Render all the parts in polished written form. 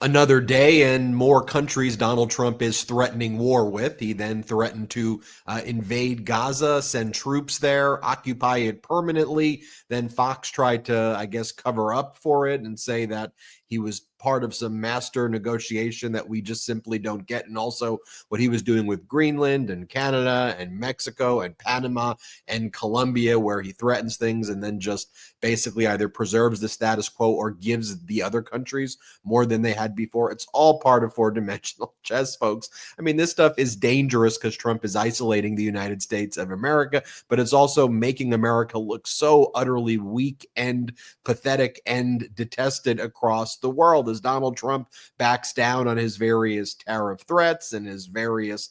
Another day and more countries Donald Trump is threatening war with. He then threatened to invade Gaza, send troops there, occupy it permanently. Then Fox tried to, I guess, cover up for it and say that he was part of some master negotiation that we just simply don't get. And also what he was doing with Greenland and Canada and Mexico and Panama and Colombia, where he threatens things and then just basically either preserves the status quo or gives the other countries more than they had before. It's all part of four-dimensional chess, folks. I mean, this stuff is dangerous because Trump is isolating the United States of America, but it's also making America look so utterly weak and pathetic and detested across the world as Donald Trump backs down on his various tariff threats and his various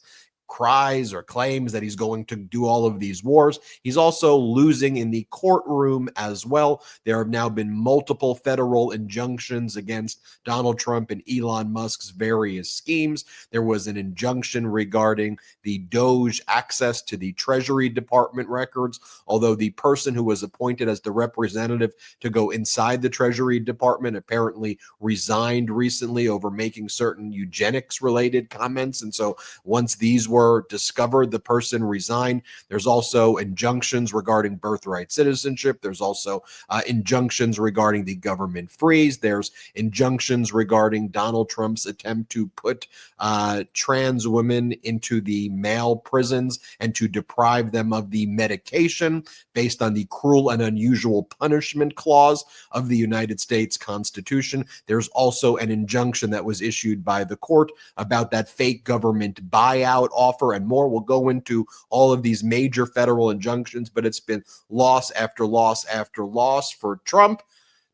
cries or claims that he's going to do all of these wars. He's also losing in the courtroom as well. There have now been multiple federal injunctions against Donald Trump and Elon Musk's various schemes. There was an injunction regarding the DOGE access to the Treasury Department records, although the person who was appointed as the representative to go inside the Treasury Department apparently resigned recently over making certain eugenics-related comments. And so once these were discovered, the person resigned. There's also injunctions regarding birthright citizenship. There's also injunctions regarding the government freeze. There's injunctions regarding Donald Trump's attempt to put trans women into the male prisons and to deprive them of the medication based on the cruel and unusual punishment clause of the United States Constitution. There's also an injunction that was issued by the court about that fake government buyout offer and more. We'll go into all of these major federal injunctions, but it's been loss after loss after loss for Trump.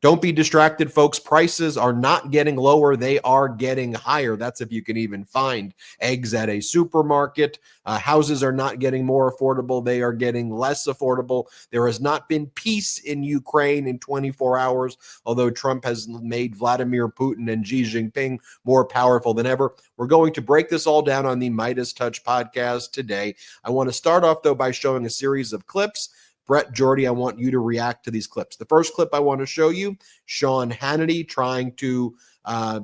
Don't be distracted, folks. Prices are not getting lower. They are getting higher. That's if you can even find eggs at a supermarket. Houses are not getting more affordable. They are getting less affordable. There has not been peace in Ukraine in 24 hours, although Trump has made Vladimir Putin and Xi Jinping more powerful than ever. We're going to break this all down on the MeidasTouch podcast today. I want to start off, though, by showing a series of clips. Brett, Jordy, I want you to react to these clips. The first clip I want to show you, Sean Hannity trying to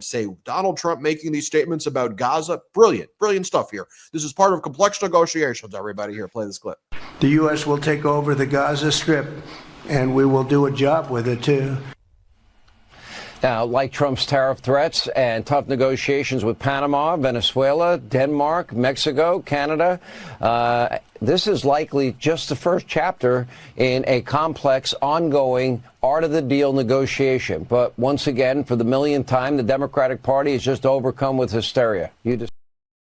say Donald Trump making these statements about Gaza. Brilliant, brilliant stuff here. This is part of complex negotiations. Everybody here, play this clip. The U.S. will take over the Gaza Strip, and we will do a job with it, too. Now, like Trump's tariff threats and tough negotiations with Panama, Venezuela, Denmark, Mexico, Canada, this is likely just the first chapter in a complex, ongoing art of the deal negotiation. But once again, for the millionth time, the Democratic Party is just overcome with hysteria.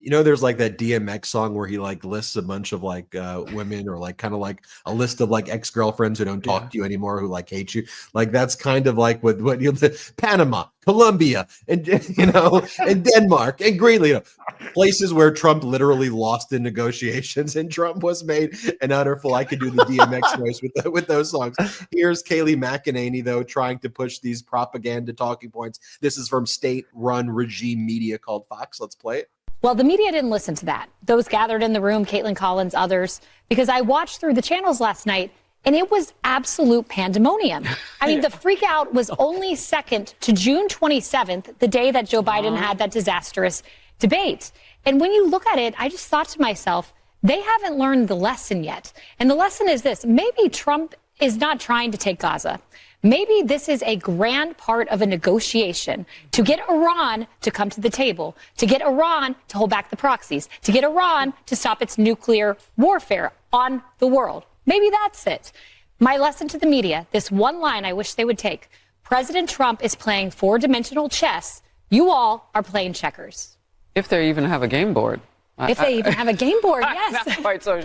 You know, there's like that DMX song where he like lists a bunch of like women or like kind of like a list of like ex-girlfriends who don't talk to you anymore, who like hate you. Like that's kind of like what you Panama, Colombia, and and Denmark and Greenland, places where Trump literally lost in negotiations, and Trump was made an utter fool. I could do the DMX voice with those songs. Here's Kayleigh McEnany though trying to push these propaganda talking points. This is from state-run regime media called Fox. Let's play it. Well, the media didn't listen to that. Those gathered in the room, Caitlin Collins, others, because I watched through the channels last night and it was absolute pandemonium. I mean, the freak out was only second to June 27th, the day that Joe Biden had that disastrous debate. And when you look at it, I just thought to myself, they haven't learned the lesson yet. And the lesson is this: maybe Trump is not trying to take Gaza. Maybe this is a grand part of a negotiation to get Iran to come to the table, to get Iran to hold back the proxies, to get Iran to stop its nuclear warfare on the world. Maybe that's it. My lesson to the media, this one line I wish they would take: President Trump is playing four-dimensional chess. You all are playing checkers. If they even have a game board. If they even have a game board, yes. Not quite so.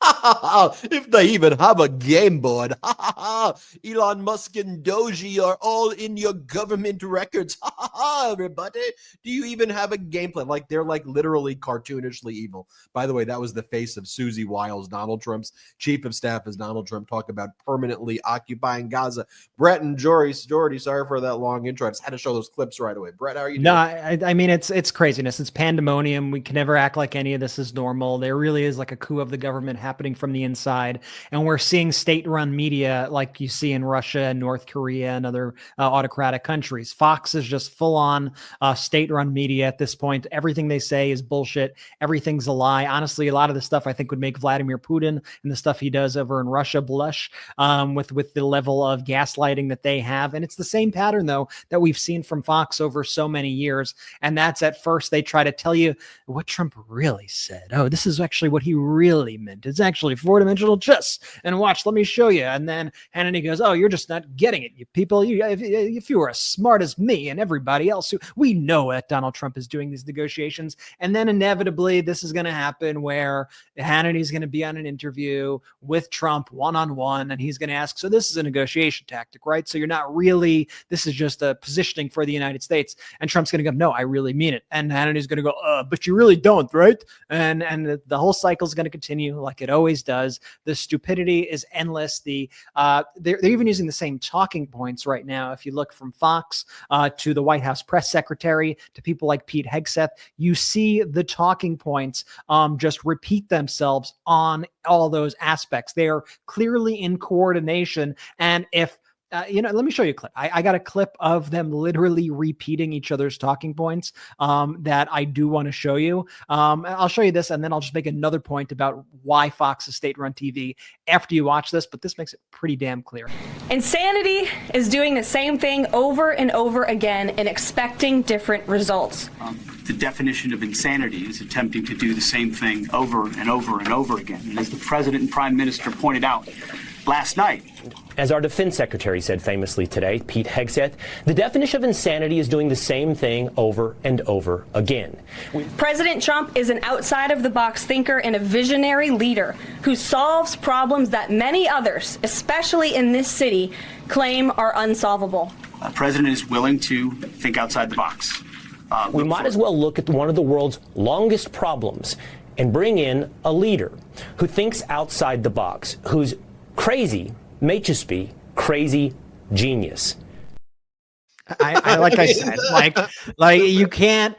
If they even have a game board. Elon Musk and DOGE are all in your government records. Everybody, do you even have a game plan? Like they're like literally cartoonishly evil. By the way, that was the face of Susie Wiles, Donald Trump's chief of staff, as Donald Trump talked about permanently occupying Gaza. Brett and Jordy, sorry for that long intro. I just had to show those clips right away. Brett, how are you doing? No, I mean, it's craziness. It's pandemonium. We can never act like any of this is normal. There really is like a coup of the government happening from the inside. And we're seeing state-run media like you see in Russia and North Korea and other autocratic countries. Fox is just full-on state-run media at this point. Everything they say is bullshit. Everything's a lie. Honestly, a lot of the stuff I think would make Vladimir Putin and the stuff he does over in Russia blush with the level of gaslighting that they have. And it's the same pattern, though, that we've seen from Fox over so many years. And that's at first they try to tell you what Trump really said. Oh, this is actually what he really meant. It's actually four-dimensional chess. And watch, let me show you. And then Hannity goes, oh, you're just not getting it, you people. If you were as smart as me and everybody else, we know that Donald Trump is doing these negotiations. And then inevitably this is going to happen where Hannity's going to be on an interview with Trump one-on-one, and he's going to ask, so this is a negotiation tactic, right? So you're not really, this is just a positioning for the United States. And Trump's going to go, no, I really mean it. And Hannity's going to go, but you really don't, right? And the whole cycle is going to continue like it always does. The stupidity is endless. They're even using the same talking points right now. If you look from Fox to the White House press secretary to people like Pete Hegseth, you see the talking points just repeat themselves on all those aspects. They are clearly in coordination. And if let me show you a clip. I got a clip of them literally repeating each other's talking points that I do want to show you. I'll show you this, and then I'll just make another point about why Fox is state-run TV after you watch this, but this makes it pretty damn clear. Insanity is doing the same thing over and over again and expecting different results. The definition of insanity is attempting to do the same thing over and over and over again. And as the president and prime minister pointed out last night, as our defense secretary said famously today, Pete Hegseth, the definition of insanity is doing the same thing over and over again. President Trump is an outside-of-the-box thinker and a visionary leader who solves problems that many others, especially in this city, claim are unsolvable. The president is willing to think outside the box. We might as well look at one of the world's longest problems and bring in a leader who thinks outside the box, who's crazy, may just be crazy genius. I like I said, like you can't.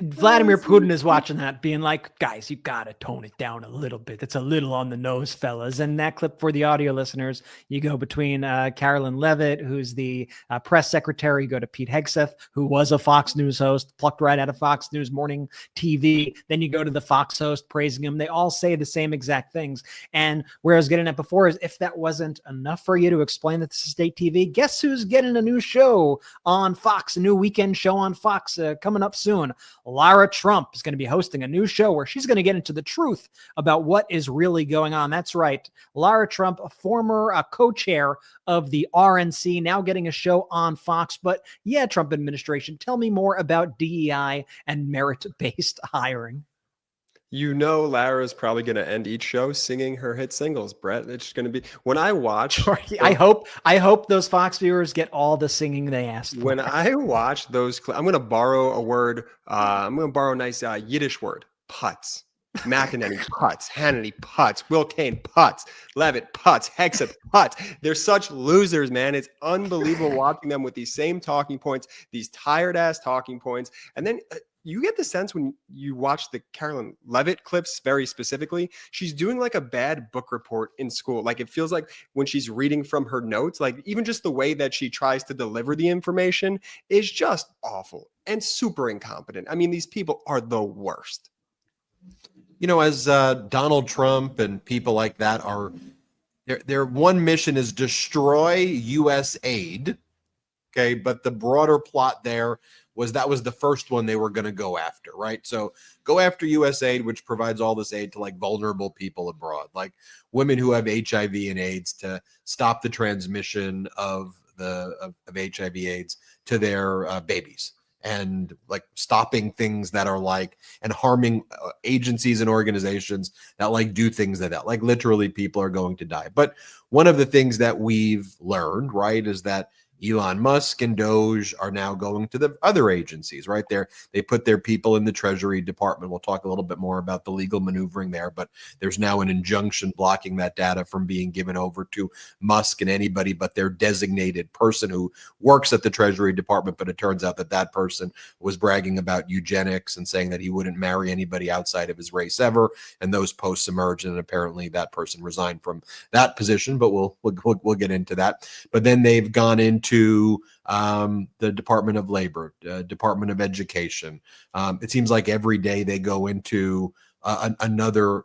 Vladimir Putin is watching that being like, guys, you got to tone it down a little bit. It's a little on the nose, fellas. And that clip for the audio listeners, you go between Carolyn Levitt, who's the press secretary, you go to Pete Hegseth, who was a Fox News host, plucked right out of Fox News morning TV. Then you go to the Fox host praising him. They all say the same exact things. And where I was getting at before is if that wasn't enough for you to explain that this is state TV, guess who's getting a new show on Fox, a new weekend show on Fox coming up soon? Lara Trump is going to be hosting a new show where she's going to get into the truth about what is really going on. That's right. Lara Trump, a former co-chair of the RNC, now getting a show on Fox. But yeah, Trump administration, tell me more about DEI and merit-based hiring. You know, Lara's probably going to end each show singing her hit singles, Brett. It's going to be when I watch. I hope those Fox viewers get all the singing they asked for. When I watch those, I'm going to borrow a word. I'm going to borrow a nice Yiddish word, putz. McEnany putz, Hannity putz, Will Cain putz, Levitt putz, Hegseth putz. They're such losers, man. It's unbelievable watching them with these same talking points, these tired ass talking points, and then. You get the sense when you watch the Carolyn Levitt clips very specifically, she's doing like a bad book report in school. Like it feels like when she's reading from her notes, like even just the way that she tries to deliver the information is just awful and super incompetent. I mean, these people are the worst. You know, as Donald Trump and people like that are, their one mission is destroy U.S. aid. Okay, but the broader plot there was that was the first one they were going to go after, right? So go after USAID, which provides all this aid to like vulnerable people abroad, like women who have HIV and AIDS, to stop the transmission of HIV/AIDS to their babies, and like stopping things that are like and harming agencies and organizations that like do things that like literally people are going to die. But one of the things that we've learned, right, is that Elon Musk and DOGE are now going to the other agencies, right? They put their people in the Treasury Department. We'll talk a little bit more about the legal maneuvering there, but there's now an injunction blocking that data from being given over to Musk and anybody but their designated person who works at the Treasury Department. But it turns out that that person was bragging about eugenics and saying that he wouldn't marry anybody outside of his race ever. And those posts emerged, and apparently that person resigned from that position. But we'll get into that. But then they've gone into the Department of Labor, Department of Education. It seems like every day they go into another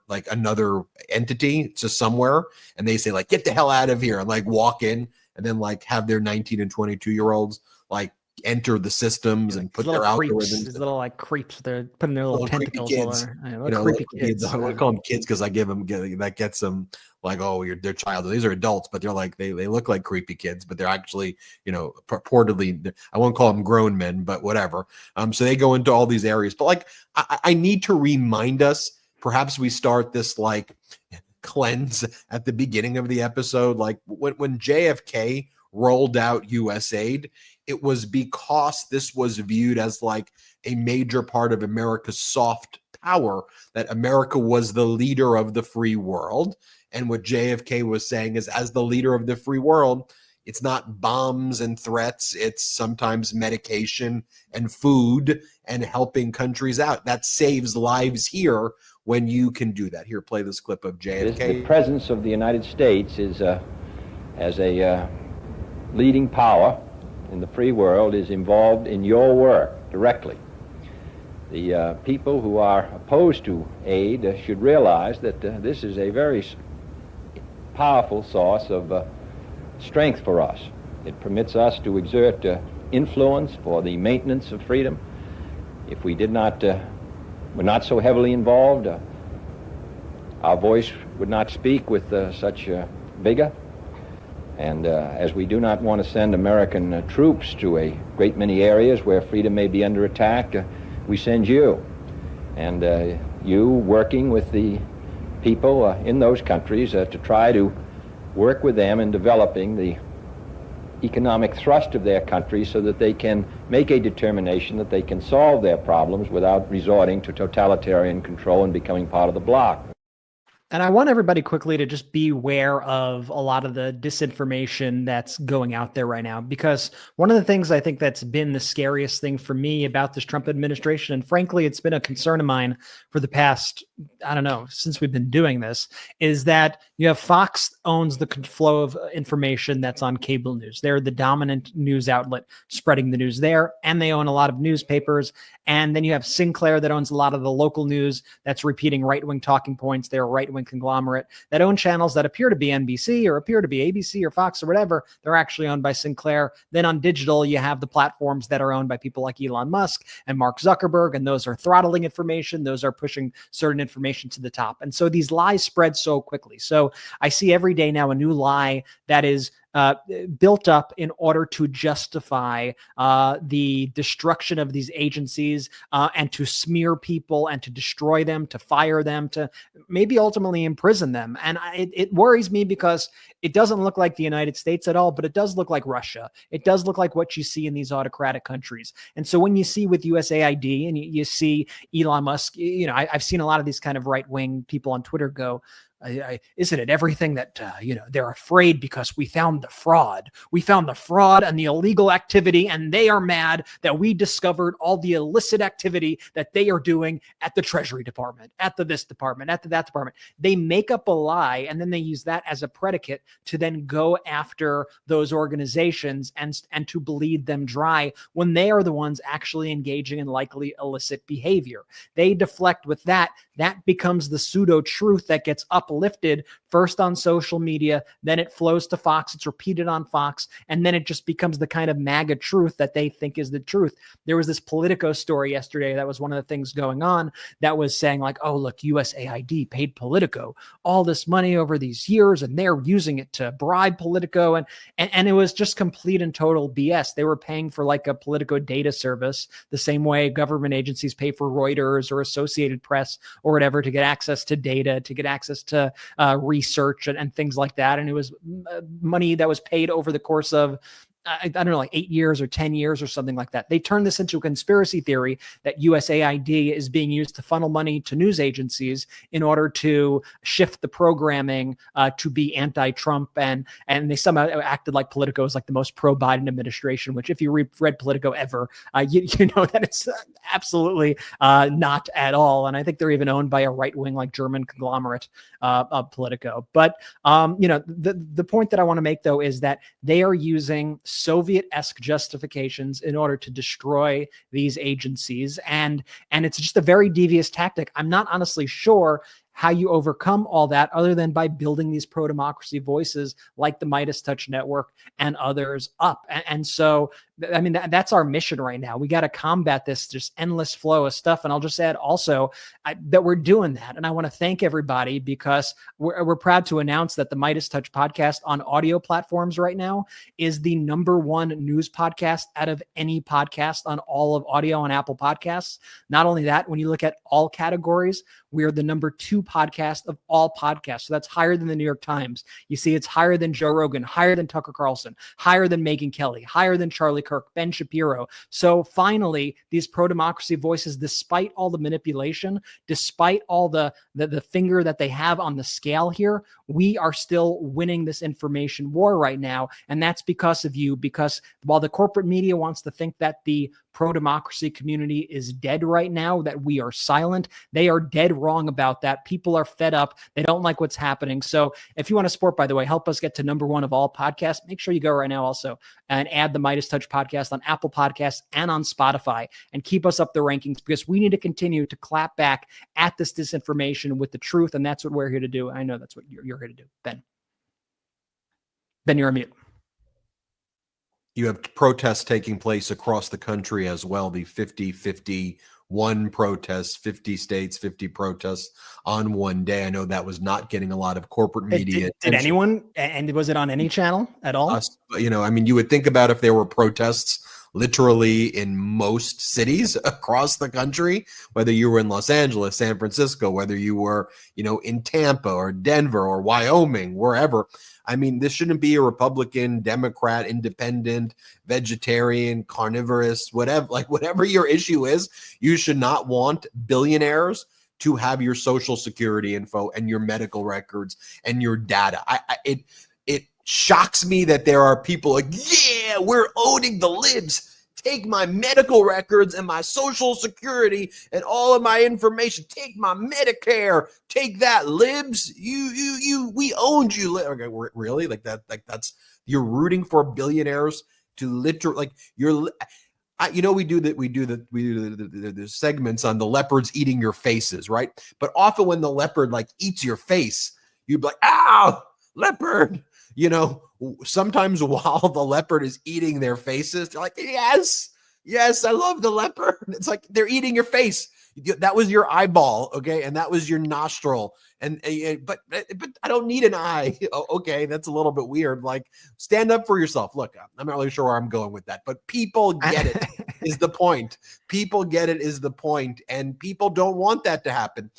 entity, just somewhere, and they say like, get the hell out of here, and like walk in, and then like have their 19 and 22-year-olds like enter the systems and put their algorithms. These little like creeps, they're putting their little tentacles on their creepy kids. I want to call them kids because I give them that gets them like, oh, they're child. These are adults, but they're like they look like creepy kids, but they're actually, purportedly, I won't call them grown men, but whatever. So they go into all these areas. But like I need to remind us, perhaps we start this like cleanse at the beginning of the episode, like when JFK rolled out US aid, it was because this was viewed as like a major part of America's soft power, that America was the leader of the free world. And what JFK was saying is, as the leader of the free world, it's not bombs and threats, it's sometimes medication and food and helping countries out. That saves lives here when you can do that. Here, play this clip of JFK. The presence of the United States is as a leading power in the free world is involved in your work directly. The people who are opposed to aid should realize that this is a very powerful source of strength for us. It permits us to exert influence for the maintenance of freedom. If we were not so heavily involved, our voice would not speak with such vigor. And as we do not want to send American troops to a great many areas where freedom may be under attack, we send you. And you working with the people in those countries to try to work with them in developing the economic thrust of their country so that they can make a determination that they can solve their problems without resorting to totalitarian control and becoming part of the bloc. And I want everybody quickly to just be aware of a lot of the disinformation that's going out there right now, because one of the things I think that's been the scariest thing for me about this Trump administration, and frankly, it's been a concern of mine for the past, I don't know, since we've been doing this, is that you have Fox owns the flow of information that's on cable news. They're the dominant news outlet spreading the news there, and they own a lot of newspapers. And then you have Sinclair that owns a lot of the local news that's repeating right-wing talking points. They're a right-wing conglomerate that own channels that appear to be NBC or appear to be ABC or Fox or whatever. They're actually owned by Sinclair. Then on digital, you have the platforms that are owned by people like Elon Musk and Mark Zuckerberg, and those are throttling information. Those are pushing certain information to the top. And so these lies spread so quickly. So I see every day now a new lie that is built up in order to justify the destruction of these agencies and to smear people and to destroy them, to fire them, to maybe ultimately imprison them. And it worries me because it doesn't look like the United States at all, but it does look like Russia. It does look like what you see in these autocratic countries. And so when you see with USAID and you see Elon Musk, I've seen a lot of these kind of right-wing people on Twitter go, isn't it everything that, they're afraid because we found the fraud. We found the fraud and the illegal activity, and they are mad that we discovered all the illicit activity that they are doing at the Treasury Department, at this department, at that department. They make up a lie, and then they use that as a predicate to then go after those organizations and to bleed them dry when they are the ones actually engaging in likely illicit behavior. They deflect with that. That becomes the pseudo-truth that gets uplifted first on social media, then it flows to Fox, it's repeated on Fox, and then it just becomes the kind of MAGA truth that they think is the truth. There was this Politico story yesterday that was one of the things going on that was saying like, oh, look, USAID paid Politico all this money over these years, and they're using it to bribe Politico, and it was just complete and total BS. They were paying for like a Politico data service, the same way government agencies pay for Reuters or Associated Press or whatever to get access to data, to get access to research and things like that. And it was money that was paid over the course of I don't know, like 8 years or 10 years or something like that. They turned this into a conspiracy theory that USAID is being used to funnel money to news agencies in order to shift the programming to be anti-Trump. And they somehow acted like Politico is like the most pro-Biden administration, which if you read Politico ever, you know that it's absolutely not at all. And I think they're even owned by a right-wing like German conglomerate of Politico. But, you know, the point that I want to make, though, is that they are using Soviet-esque justifications in order to destroy these agencies. And it's just a very devious tactic. I'm not honestly sure how you overcome all that other than by building these pro-democracy voices like the MeidasTouch network and others up. And so, I mean, that's our mission right now. We got to combat this just endless flow of stuff. And I'll just add also that we're doing that. And I want to thank everybody because we're proud to announce that the MeidasTouch podcast on audio platforms right now is the #1 news podcast out of any podcast on all of audio on Apple Podcasts. Not only that, when you look at all categories, we are the #2 podcast of all podcasts. So that's higher than the New York Times. You see, it's higher than Joe Rogan, higher than Tucker Carlson, higher than Megyn Kelly, higher than Charlie Kirk, Ben Shapiro. So finally, these pro-democracy voices, despite all the manipulation, despite all the finger that they have on the scale here, we are still winning this information war right now. And that's because of you, because while the corporate media wants to think that the pro-democracy community is dead right now, that we are silent, they are dead wrong about that. People are fed up. They don't like what's happening. So if you want to support, by the way, help us get to #1 of all podcasts, make sure you go right now also and add the MeidasTouch podcast on Apple Podcasts and on Spotify and keep us up the rankings because we need to continue to clap back at this disinformation with the truth. And that's what we're here to do. I know that's what you're here to do. Ben, you're on mute. You have protests taking place across the country as well. The 50-51 protests, 50 states, 50 protests on one day. I know that was not getting a lot of corporate media attention. Did anyone, and was it on any channel at all? You know, I mean, you would think about if there were protests literally in most cities across the country, whether you were in Los Angeles, San Francisco, whether you were, you know, in Tampa or Denver or Wyoming, wherever. I mean, this shouldn't be a Republican, Democrat, independent, vegetarian, carnivorous, whatever your issue is. You should not want billionaires to have your social security info and your medical records and your data. It shocks me that there are people like, yeah, we're owning the libs. Take my medical records and my social security and all of my information. Take my Medicare. Take that, libs. We owned you. Okay, really? Like that? Like that's you're rooting for billionaires to literally like you're. You know, we do the segments on the leopards eating your faces, right? But often when the leopard like eats your face, you'd be like, ow, leopard. You know, sometimes while the leopard is eating their faces, they're like, yes, I love the leopard. It's like they're eating your face. That was your eyeball, okay? And that was your nostril. But I don't need an eye. Okay, that's a little bit weird. Like, stand up for yourself. Look, I'm not really sure where I'm going with that, but people get it is the point. People get it is the point, and people don't want that to happen.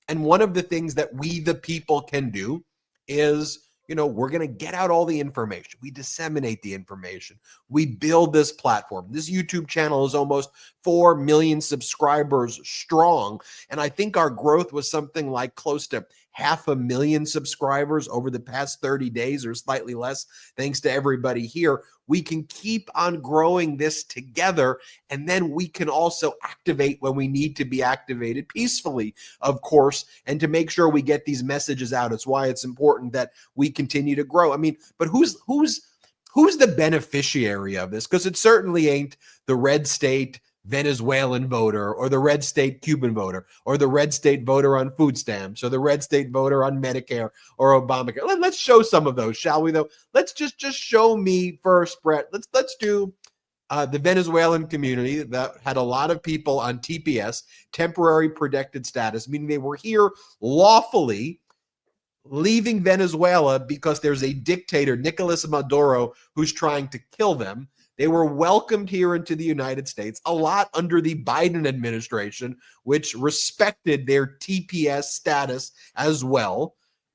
And one of the things that we, the people, can do is, you know, we're going to get out all the information. We disseminate the information. We build this platform. This YouTube channel is almost 4 million subscribers strong. And I think our growth was something like close to 500,000 subscribers over the past 30 days or slightly less. Thanks to everybody here. We can keep on growing this together, and then we can also activate when we need to be activated peacefully, of course, and to make sure we get these messages out. It's why it's important that we continue to grow. I mean, but who's the beneficiary of this? Because it certainly ain't the red state Venezuelan voter or the red state Cuban voter or the red state voter on food stamps or the red state voter on Medicare or Obamacare. Let's show some of those, shall we, though? Let's just show me first, Brett. Let's do the Venezuelan community that had a lot of people on TPS, temporary protected status, meaning they were here lawfully, leaving Venezuela because there's a dictator, Nicolas Maduro, who's trying to kill them. They were welcomed here into the United States, a lot under the Biden administration, which respected their TPS status as well.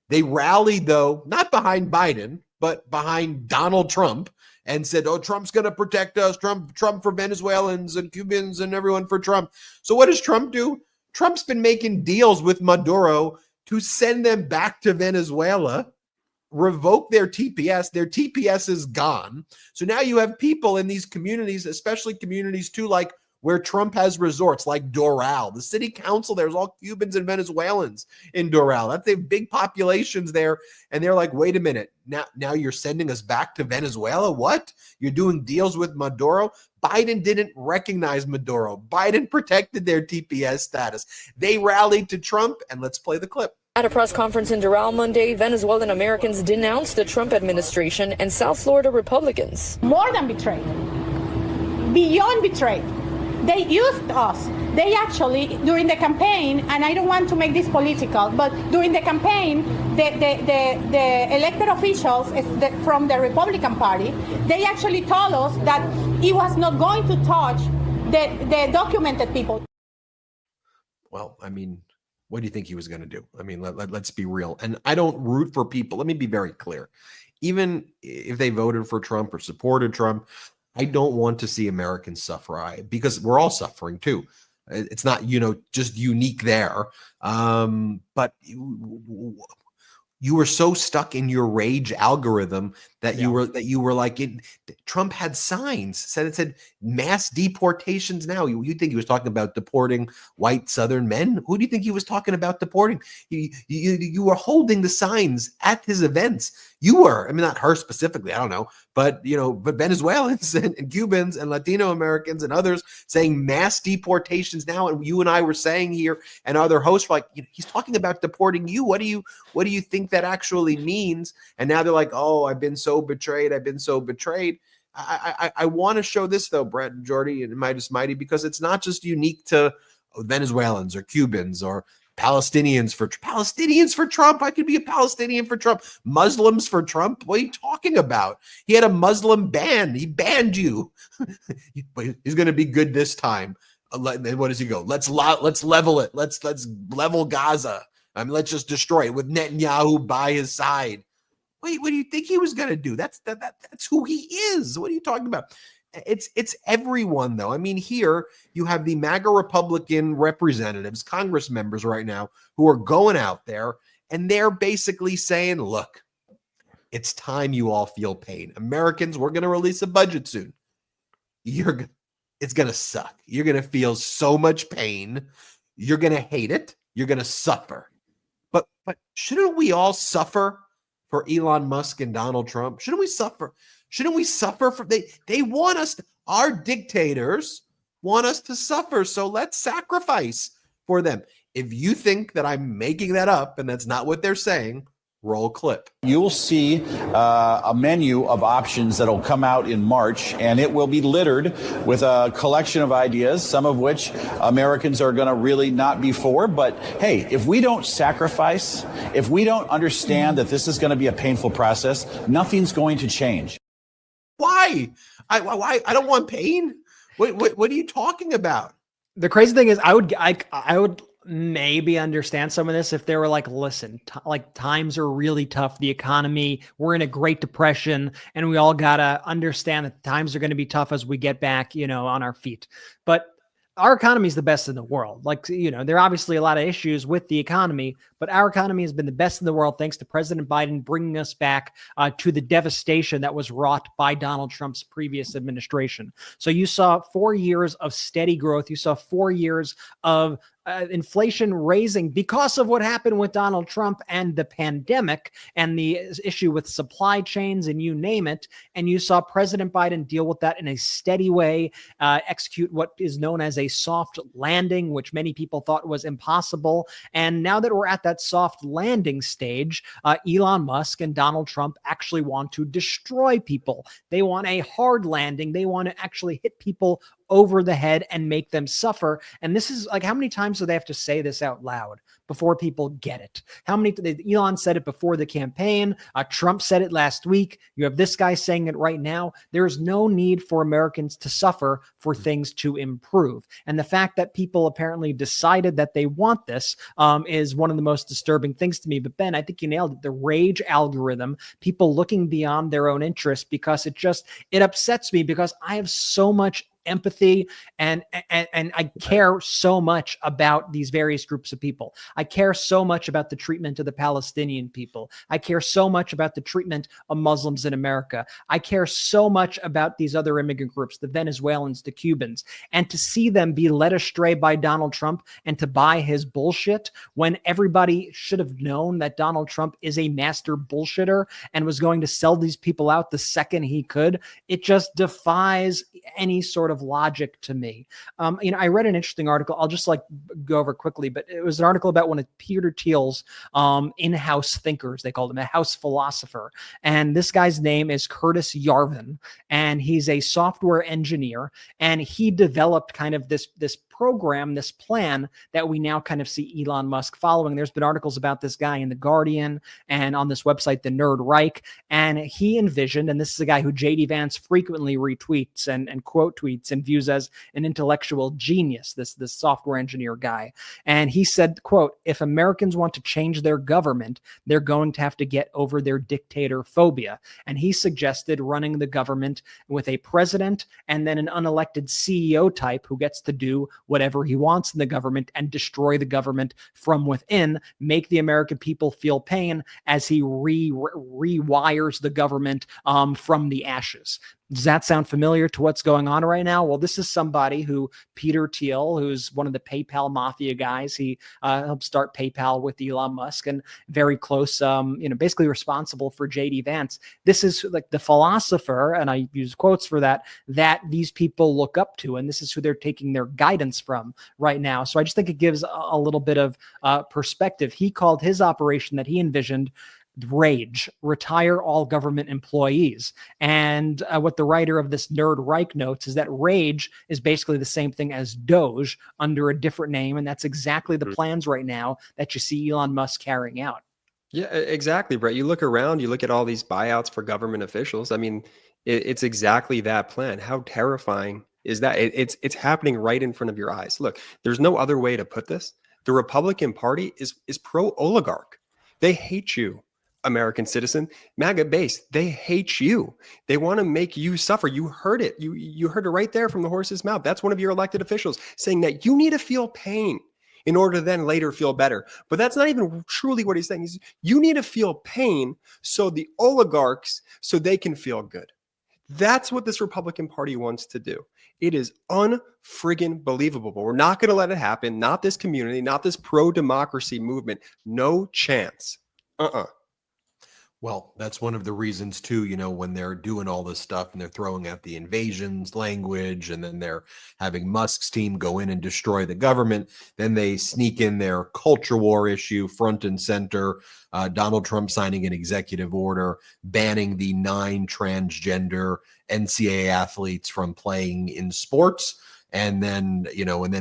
They rallied, though, not behind Biden, but behind Donald Trump. and said, oh, Trump's going to protect us. Trump for Venezuelans and Cubans and everyone for Trump. So what does Trump do? Trump's been making deals with Maduro to send them back to Venezuela, revoke their TPS. Their TPS is gone. So now you have people in these communities, especially communities too, like where Trump has resorts like Doral. The city council, there's all Cubans and Venezuelans in Doral. They have big populations there. And they're like, wait a minute, now you're sending us back to Venezuela? What? You're doing deals with Maduro? Biden didn't recognize Maduro. Biden protected their TPS status. They rallied to Trump, and let's play the clip. At a press conference in Doral Monday, Venezuelan Americans denounced the Trump administration and South Florida Republicans. More than betrayed, beyond betrayed. They used us. They actually, during the campaign, and I don't want to make this political, but during the campaign, the elected officials from the Republican Party, they actually told us that he was not going to touch the documented people. Well, I mean, what do you think he was going to do? I mean, let's be real. And I don't root for people. Let me be very clear. Even if they voted for Trump or supported Trump, I don't want to see Americans suffer, because we're all suffering too. It's not, just unique there. But you were so stuck in your rage algorithm that you were like, Trump had signs said mass deportations now. You think he was talking about deporting white Southern men? Who do you think he was talking about deporting? You were holding the signs at his events. You were, I mean, not her specifically, I don't know, but Venezuelans and Cubans and Latino Americans and others saying mass deportations now. And you and I were saying here, and other hosts were like, he's talking about deporting you. What do you think that actually means? And now they're like, oh, I've been so betrayed. I want to show this though, Brett and Jordy and Midas Mighty, because it's not just unique to Venezuelans or Cubans or Palestinians for Trump. I could be a Palestinian for Trump. Muslims for Trump. What are you talking about? He had a Muslim ban. He banned you. He's going to be good this time. What does he go? Let's level it. Let's level Gaza. I mean, let's just destroy it with Netanyahu by his side. Wait, what do you think he was going to do? That's who he is. What are you talking about? It's everyone, though. I mean, here you have the MAGA Republican representatives, Congress members right now, who are going out there and they're basically saying, look, it's time you all feel pain. Americans, we're going to release a budget soon. It's going to suck. You're going to feel so much pain. You're going to hate it. You're going to suffer. But shouldn't we all suffer for Elon Musk and Donald Trump? Shouldn't we suffer? Shouldn't we suffer for they want us our dictators want us to suffer, so let's sacrifice for them. If you think that I'm making that up and that's not what they're saying, roll clip. You'll see a menu of options that'll come out in March, and it will be littered with a collection of ideas, some of which Americans are going to really not be for. But hey, if we don't sacrifice, if we don't understand that this is going to be a painful process, nothing's going to change. Why? I don't want pain. What are you talking about? The crazy thing is, I would maybe understand some of this if they were like, listen, times are really tough. The economy, we're in a Great Depression, and we all gotta understand that times are going to be tough as we get back, on our feet. But our economy is the best in the world. There are obviously a lot of issues with the economy, but our economy has been the best in the world thanks to President Biden bringing us back to the devastation that was wrought by Donald Trump's previous administration. So you saw 4 years of steady growth. You saw 4 years of inflation raising because of what happened with Donald Trump and the pandemic and the issue with supply chains and you name it. And you saw President Biden deal with that in a steady way, execute what is known as a soft landing, which many people thought was impossible. And now that we're at that soft landing stage, Elon Musk and Donald Trump actually want to destroy people. They want a hard landing. They want to actually hit people over the head and make them suffer. And this is like, how many times do they have to say this out loud before people get it? How many? Elon said it before the campaign. Trump said it last week. You have this guy saying it right now. There is no need for Americans to suffer for things to improve. And the fact that people apparently decided that they want this is one of the most disturbing things to me. But Ben, I think you nailed it. The rage algorithm, people looking beyond their own interests, because it upsets me, because I have so much empathy and I care so much about these various groups of people. I care so much about the treatment of the Palestinian people. I care so much about the treatment of Muslims in America. I care so much about these other immigrant groups, the Venezuelans, the Cubans, and to see them be led astray by Donald Trump and to buy his bullshit when everybody should have known that Donald Trump is a master bullshitter and was going to sell these people out the second he could. It just defies any sort of logic to me. I read an interesting article. I'll just go over quickly, but it was an article about one of Peter Thiel's in-house thinkers. They called him a house philosopher. And this guy's name is Curtis Yarvin. And he's a software engineer. And he developed kind of this program, this plan that we now kind of see Elon Musk following. There's been articles about this guy in The Guardian and on this website, the Nerdreich. And he envisioned, and this is a guy who JD Vance frequently retweets and quote tweets and views as an intellectual genius, this software engineer guy. And he said, quote, "If Americans want to change their government, they're going to have to get over their dictator phobia." And he suggested running the government with a president and then an unelected CEO type who gets to do whatever he wants in the government and destroy the government from within, make the American people feel pain as he rewires the government from the ashes. Does that sound familiar to what's going on right now? Well, this is somebody who, Peter Thiel, who's one of the PayPal mafia guys. He helped start PayPal with Elon Musk and very close, basically responsible for JD Vance. This is like the philosopher, and I use quotes for that these people look up to, and this is who they're taking their guidance from right now. So I just think it gives a little bit of perspective. He called his operation that he envisioned RAGE, retire all government employees. And what the writer of this Nerdreich notes is that RAGE is basically the same thing as DOGE under a different name. And that's exactly the plans right now that you see Elon Musk carrying out. Yeah, exactly, Brett. You look around, you look at all these buyouts for government officials. I mean, it's exactly that plan. How terrifying is that? It's happening right in front of your eyes. Look, there's no other way to put this. The Republican Party is pro-oligarch. They hate you, American citizen. MAGA base, they hate you. They want to make you suffer. You heard it. You heard it right there from the horse's mouth. That's one of your elected officials saying that you need to feel pain in order to then later feel better. But that's not even truly what he's saying. You need to feel pain so the oligarchs, so they can feel good. That's what this Republican Party wants to do. It is unfriggin' believable. But we're not going to let it happen. Not this community, not this pro-democracy movement. No chance. Well, that's one of the reasons too, when they're doing all this stuff and they're throwing out the invasions language and then they're having Musk's team go in and destroy the government, then they sneak in their culture war issue front and center. Donald Trump signing an executive order banning the 9 transgender NCAA athletes from playing in sports. And then,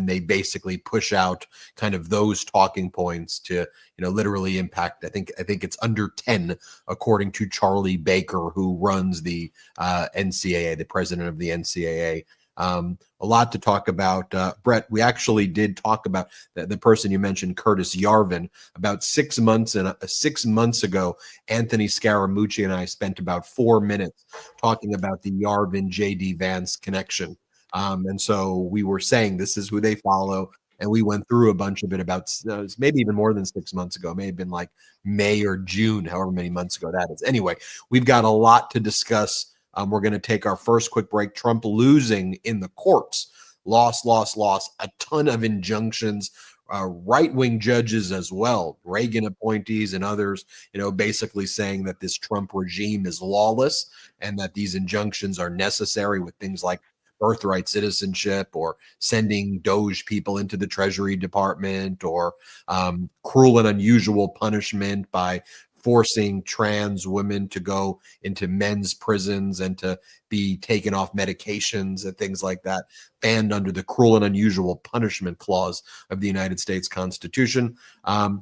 they basically push out kind of those talking points to, literally impact. I think it's under 10, according to Charlie Baker, who runs the NCAA, the president of the NCAA. A lot to talk about. Brett, we actually did talk about the person you mentioned, Curtis Yarvin, about 6 months 6 months ago. Anthony Scaramucci and I spent about 4 minutes talking about the Yarvin JD Vance connection. And so we were saying this is who they follow. And we went through a bunch of it about maybe even more than 6 months ago. It may have been like May or June, however many months ago that is. Anyway, we've got a lot to discuss. We're going to take our first quick break. Trump losing in the courts. Loss. A ton of injunctions. Right-wing judges as well, Reagan appointees and others, basically saying that this Trump regime is lawless and that these injunctions are necessary with things like birthright citizenship or sending DOGE people into the Treasury Department or cruel and unusual punishment by forcing trans women to go into men's prisons and to be taken off medications and things like that, banned under the cruel and unusual punishment clause of the United States Constitution.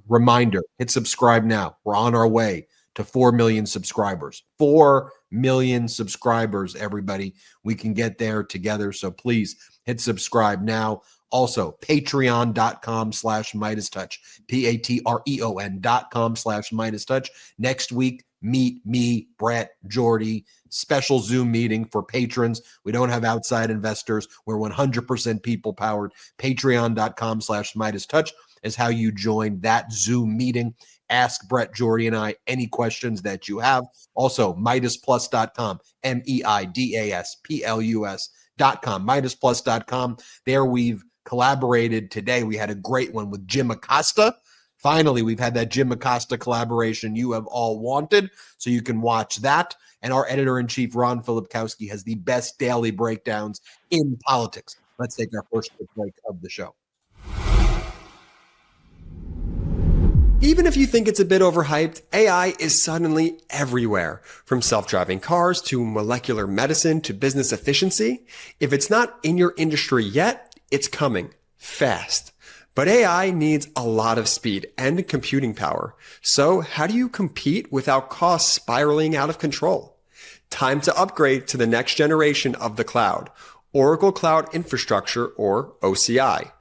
Reminder, hit subscribe now. We're on our way to 4 million subscribers. 4 million subscribers, everybody. We can get there together. So please hit subscribe now. Also, patreon.com/MeidasTouch, patreon.com/MeidasTouch. Next week, meet me, Brett, Jordy, special Zoom meeting for patrons. We don't have outside investors. We're 100% people powered. Patreon.com/MeidasTouch is how you join that Zoom meeting. Ask Brett, Jordy, and I any questions that you have. Also, MeidasPlus.com, MeidasPlus.com, MeidasPlus.com. There we've collaborated today. We had a great one with Jim Acosta. Finally, we've had that Jim Acosta collaboration you have all wanted, so you can watch that. And our editor-in-chief, Ron Filipkowski, has the best daily breakdowns in politics. Let's take our first quick break of the show. Even if you think it's a bit overhyped, AI is suddenly everywhere. From self-driving cars to molecular medicine to business efficiency. If it's not in your industry yet, it's coming fast. But AI needs a lot of speed and computing power. So how do you compete without costs spiraling out of control? Time to upgrade to the next generation of the cloud, Oracle Cloud Infrastructure, or OCI.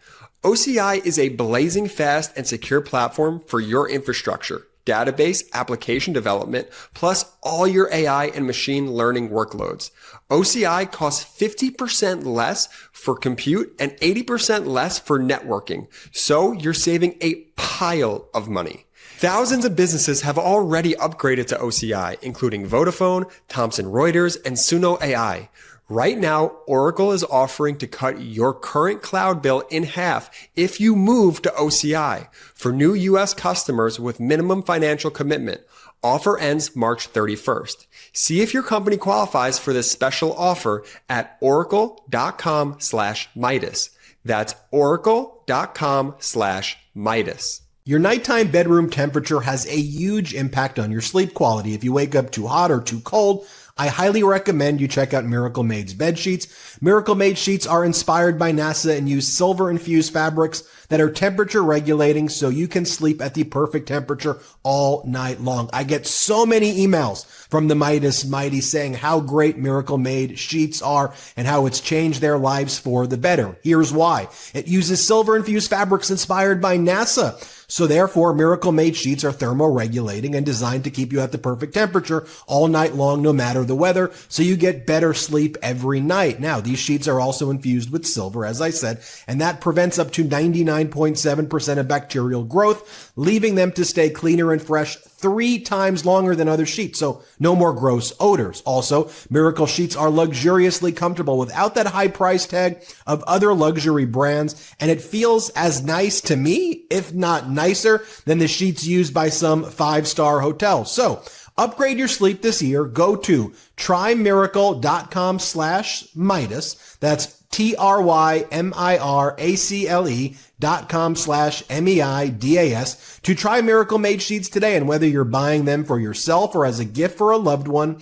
OCI is a blazing fast and secure platform for your infrastructure, database, application development, plus all your AI and machine learning workloads. OCI costs 50% less for compute and 80% less for networking. So you're saving a pile of money. Thousands of businesses have already upgraded to OCI, including Vodafone, Thomson Reuters, and Suno AI. Right now, Oracle is offering to cut your current cloud bill in half if you move to OCI for new U.S. customers with minimum financial commitment. Offer ends March 31st. See if your company qualifies for this special offer at oracle.com/Meidas. That's oracle.com/Meidas. Your nighttime bedroom temperature has a huge impact on your sleep quality. If you wake up too hot or too cold, I highly recommend you check out Miracle Made's bed sheets. Miracle Made sheets are inspired by NASA and use silver-infused fabrics that are temperature regulating so you can sleep at the perfect temperature all night long. I get so many emails from the Meidas Mighty saying how great Miracle Made sheets are and how it's changed their lives for the better. Here's why. It uses silver-infused fabrics inspired by NASA. So therefore, Miracle Made sheets are thermoregulating and designed to keep you at the perfect temperature all night long, no matter the weather, so you get better sleep every night. Now, these sheets are also infused with silver, as I said, and that prevents up to 99.7% of bacterial growth, leaving them to stay cleaner and fresh 3 times longer than other sheets, so no more gross odors. Also, Miracle sheets are luxuriously comfortable without that high price tag of other luxury brands, and it feels as nice to me, if not nicer, than the sheets used by some 5-star hotels. So, upgrade your sleep this year. Go to trymiracle.com/Meidas. That's TRYMIRACLE.com/MEIDAS to try Miracle Made sheets today. And whether you're buying them for yourself or as a gift for a loved one,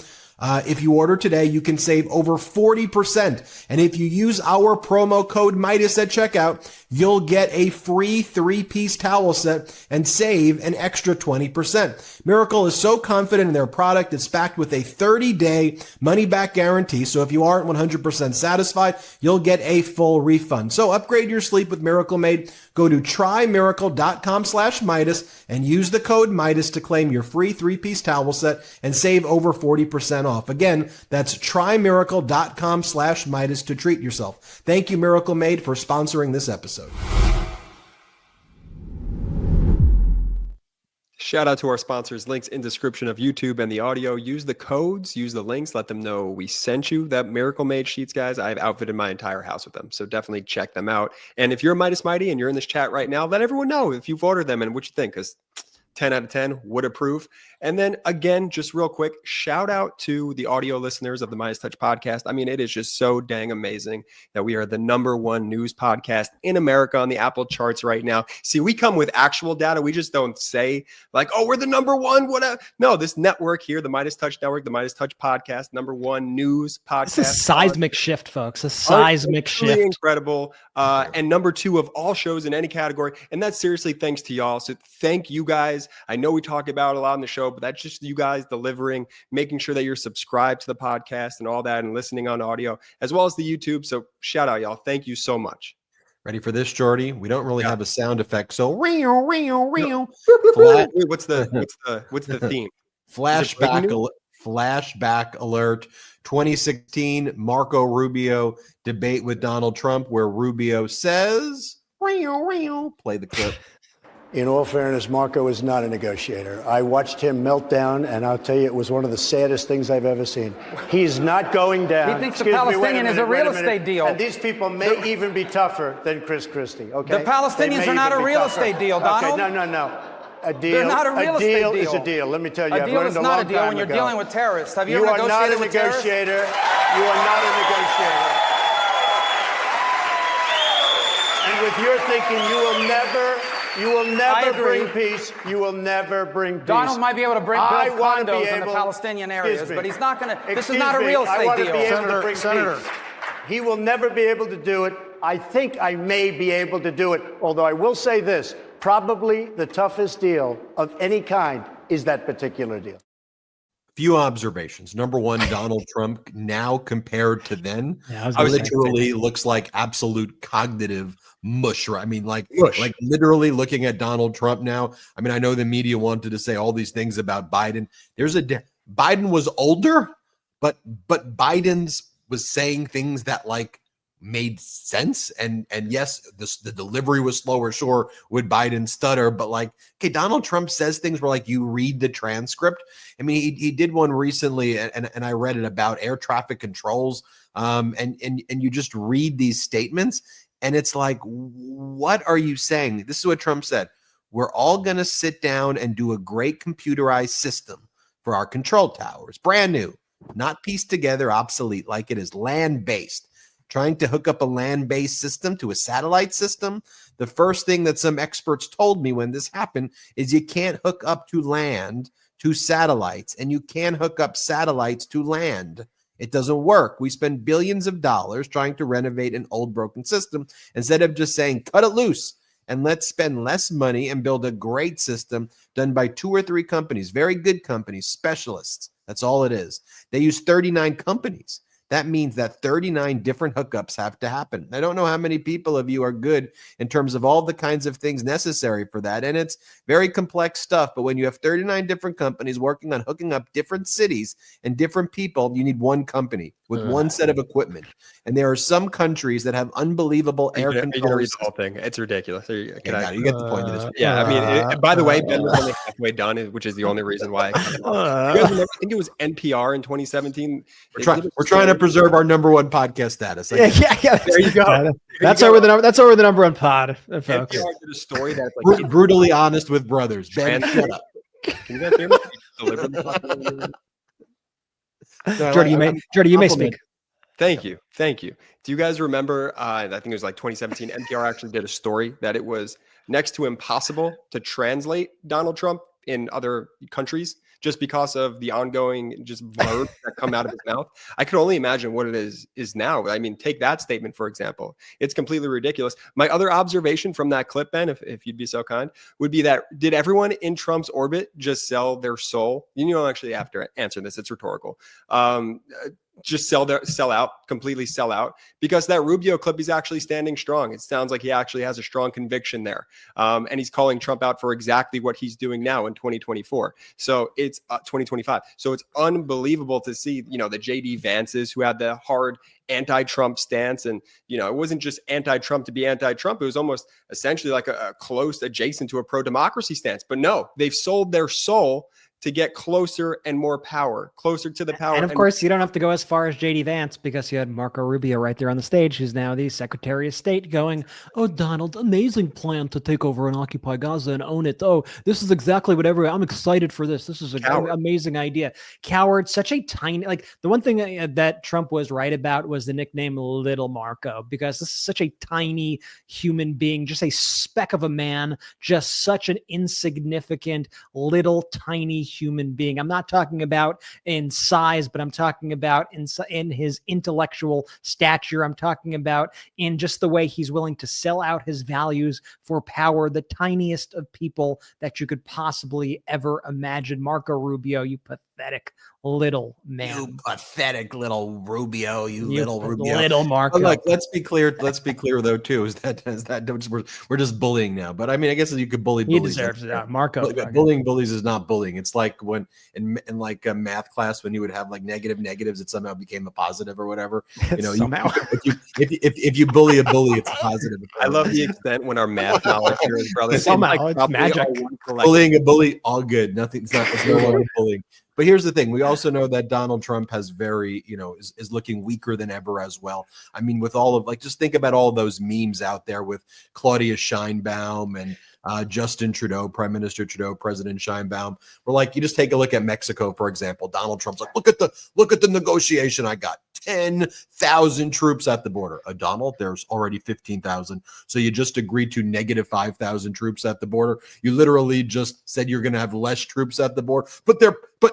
if you order today, you can save over 40%. And if you use our promo code Meidas at checkout, you'll get a free 3-piece towel set and save an extra 20%. Miracle is so confident in their product, it's backed with a 30-day money-back guarantee. So if you aren't 100% satisfied, you'll get a full refund. So upgrade your sleep with Miracle Made. Go to trymiracle.com/Meidas and use the code Meidas to claim your free 3-piece towel set and save over 40% off. Again, that's trymiracle.com/Meidas to treat yourself. Thank you, Miracle Made, for sponsoring this episode. Shout out to our sponsors. Links in description of YouTube and the audio. Use the codes, use the links, let them know we sent you that Miracle Made sheets, guys. I've outfitted my entire house with them, so definitely check them out. And if you're a Meidas Mighty and you're in this chat right now, let everyone know if you've ordered them and what you think, because 10 out of 10 would approve. And then again, just real quick, shout out to the audio listeners of the MeidasTouch podcast. I mean, it is just so dang amazing that we are the #1 news podcast in America on the Apple charts right now. See, we come with actual data. We just don't say like, oh, we're the #1. Whatever. No, this network here, the MeidasTouch Network, the MeidasTouch podcast, #1 news podcast. This is a seismic shift, folks. A seismic shift. Incredible. And #2 of all shows in any category. And that's seriously thanks to y'all. So thank you guys. I know we talk about a lot on the show, but that's just you guys delivering, making sure that you're subscribed to the podcast and all that and listening on audio, as well as the YouTube. So shout out, y'all. Thank you so much. Ready for this, Jordy? We don't really have a sound effect. So wait, what's the theme? Flashback alert. 2016 Marco Rubio debate with Donald Trump, where Rubio says, play the clip. In all fairness, Marco is not a negotiator. I watched him melt down, and I'll tell you, it was one of the saddest things I've ever seen. He's not going down. He thinks the Palestinian is a real estate deal. And these people may even be tougher than Chris Christie, okay? The Palestinians are not a real estate deal, Donald. Okay, no. A deal, They're not a real estate deal. Is a deal. Let me tell you, a deal is not a deal when you're dealing with terrorists. Have you ever negotiated with terrorists? You are not a negotiator. And with your thinking, you will never bring peace. You will never bring peace. Donald might be able to build condos in the Palestinian areas, but he's not going to. This is not a real estate deal. Senator. He will never be able to do it. I think I may be able to do it, although I will say this. Probably the toughest deal of any kind is that particular deal. Few observations. #1, Donald Trump now compared to then, literally looks like absolute cognitive mush. Right? I mean, like literally looking at Donald Trump now. I mean, I know the media wanted to say all these things about Biden. Biden was older, but Biden's was saying things that like made sense. And yes, the delivery was slower. Sure, would Biden stutter? But like, okay, Donald Trump says things where like you read the transcript. I mean, he did one recently, and I read it about air traffic controls. And you just read these statements, and it's like, what are you saying? This is what Trump said. We're all going to sit down and do a great computerized system for our control towers, brand new, not pieced together, obsolete, like it is land-based. Trying to hook up a land-based system to a satellite system. The first thing that some experts told me when this happened is you can't hook up to land to satellites, and you can't hook up satellites to land. It doesn't work. We spend billions of dollars trying to renovate an old broken system instead of just saying, cut it loose and let's spend less money and build a great system done by 2 or 3 companies, very good companies, specialists. That's all it is. They use 39 companies. That means that 39 different hookups have to happen. I don't know how many people of you are good in terms of all the kinds of things necessary for that. And it's very complex stuff. But when you have 39 different companies working on hooking up different cities and different people, you need one company with one set of equipment. And there are some countries that have unbelievable air control. You can read the whole thing. It's ridiculous. You get the point of this. Yeah, I mean, by the way, Ben was only halfway done, which is the only reason why. You guys remember, I think it was NPR in 2017. We're trying to preserve our #1 podcast status. Yeah. There you go. That's why we're the #1 pod, folks. NPR did a story that's like brutally honest with brothers. Ben, shut up. Can you guys hear me? Jordy, you may speak. Thank you. Do you guys remember, I think it was like 2017, NPR actually did a story that it was next to impossible to translate Donald Trump in other countries just because of the ongoing just blurs that come out of his mouth. I could only imagine what it is now. I mean, take that statement, for example. It's completely ridiculous. My other observation from that clip, Ben, if you'd be so kind, would be that did everyone in Trump's orbit just sell their soul? You don't actually have to answer this. It's rhetorical. Just completely sell out, because that Rubio clip, he's actually standing strong. It sounds like he actually has a strong conviction there. And he's calling Trump out for exactly what he's doing now in 2024. So it's 2025. So it's unbelievable to see, the JD Vances who had the hard anti-Trump stance. And, it wasn't just anti-Trump to be anti-Trump. It was almost essentially like a close adjacent to a pro-democracy stance. But no, they've sold their soul to get closer and more power, closer to the power. And of course, you don't have to go as far as JD Vance, because you had Marco Rubio right there on the stage, who's now the Secretary of State, going, "Oh, Donald, amazing plan to take over and occupy Gaza and own it. Oh, this is exactly whatever. I'm excited for this. This is an amazing idea." Coward, such a tiny, like the one thing that Trump was right about was the nickname Little Marco, because this is such a tiny human being, just a speck of a man, just such an insignificant, little, tiny human being. I'm not talking about in size, but I'm talking about in his intellectual stature. I'm talking about in just the way he's willing to sell out his values for power, the tiniest of people that you could possibly ever imagine. Marco Rubio, you pathetic little man. You pathetic little Rubio, you little Rubio. Little Marco. But look, let's be clear though, too, is that we're just bullying now. But I mean, I guess you could bully He bullies. deserves it. Marco. Bullying bullies is not bullying. It's like when in like a math class, when you would have like negatives, it somehow became a positive or whatever. You know, somehow. if you bully a bully, it's a positive. I love the extent when our math knowledge here is brother. Somehow it's magic. Bullying a bully, all good. It's no longer bullying. But here's the thing. We also know that Donald Trump has is looking weaker than ever as well. I mean, with all of just think about all those memes out there with Claudia Sheinbaum and Justin Trudeau, Prime Minister Trudeau, President Sheinbaum. We're like, you just take a look at Mexico, for example. Donald Trump's like, look at the negotiation I got. 10,000 troops at the border. Donald, there's already 15,000. So you just agreed to negative 5,000 troops at the border. You literally just said you're going to have less troops at the border, but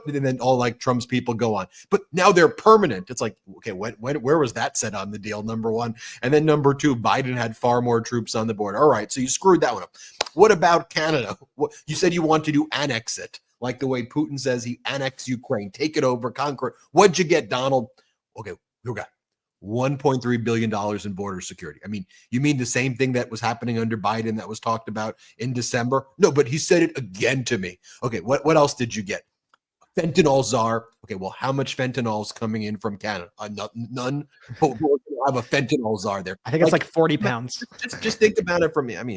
and then all like Trump's people go on, but now they're permanent. It's like, okay, where was that said on the deal? Number one. And then number two, Biden had far more troops on the border. All right. So you screwed that one up. What about Canada? You said you wanted to annex it, like the way Putin says he annexed Ukraine, take it over, conquer it. What'd you get, Donald? Okay, we got $1.3 billion in border security. I mean, you mean the same thing that was happening under Biden that was talked about in December? No, but he said it again to me. Okay, what else did you get? Fentanyl czar. Okay, well, how much fentanyl is coming in from Canada? None. But we're going to have a fentanyl czar there. I think it's like 40 pounds. Just think about it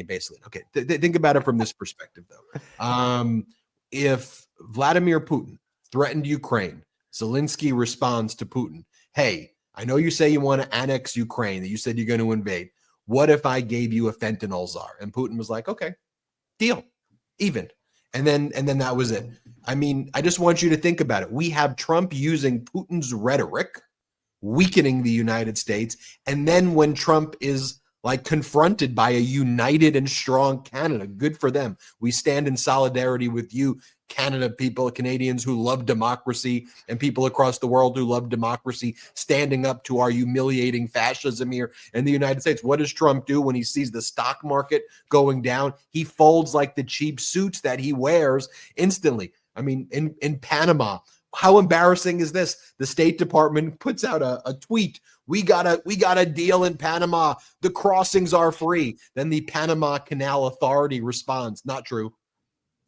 basically. Okay, think about it from this perspective, though. If Vladimir Putin threatened Ukraine, Zelensky responds to Putin, hey, I know you say you want to annex Ukraine, that you said you're going to invade. What if I gave you a fentanyl czar? And Putin was like, okay, deal, even. And then that was it. I mean, I just want you to think about it. We have Trump using Putin's rhetoric, weakening the United States. And then when Trump is like confronted by a united and strong Canada, good for them. We stand in solidarity with you, Canada people, Canadians who love democracy, and people across the world who love democracy, standing up to our humiliating fascism here in the United States. What does Trump do when he sees the stock market going down? He folds like the cheap suits that he wears instantly. I mean, in Panama, how embarrassing is this? The State Department puts out a tweet. We got a deal in Panama. The crossings are free. Then the Panama Canal Authority responds, not true.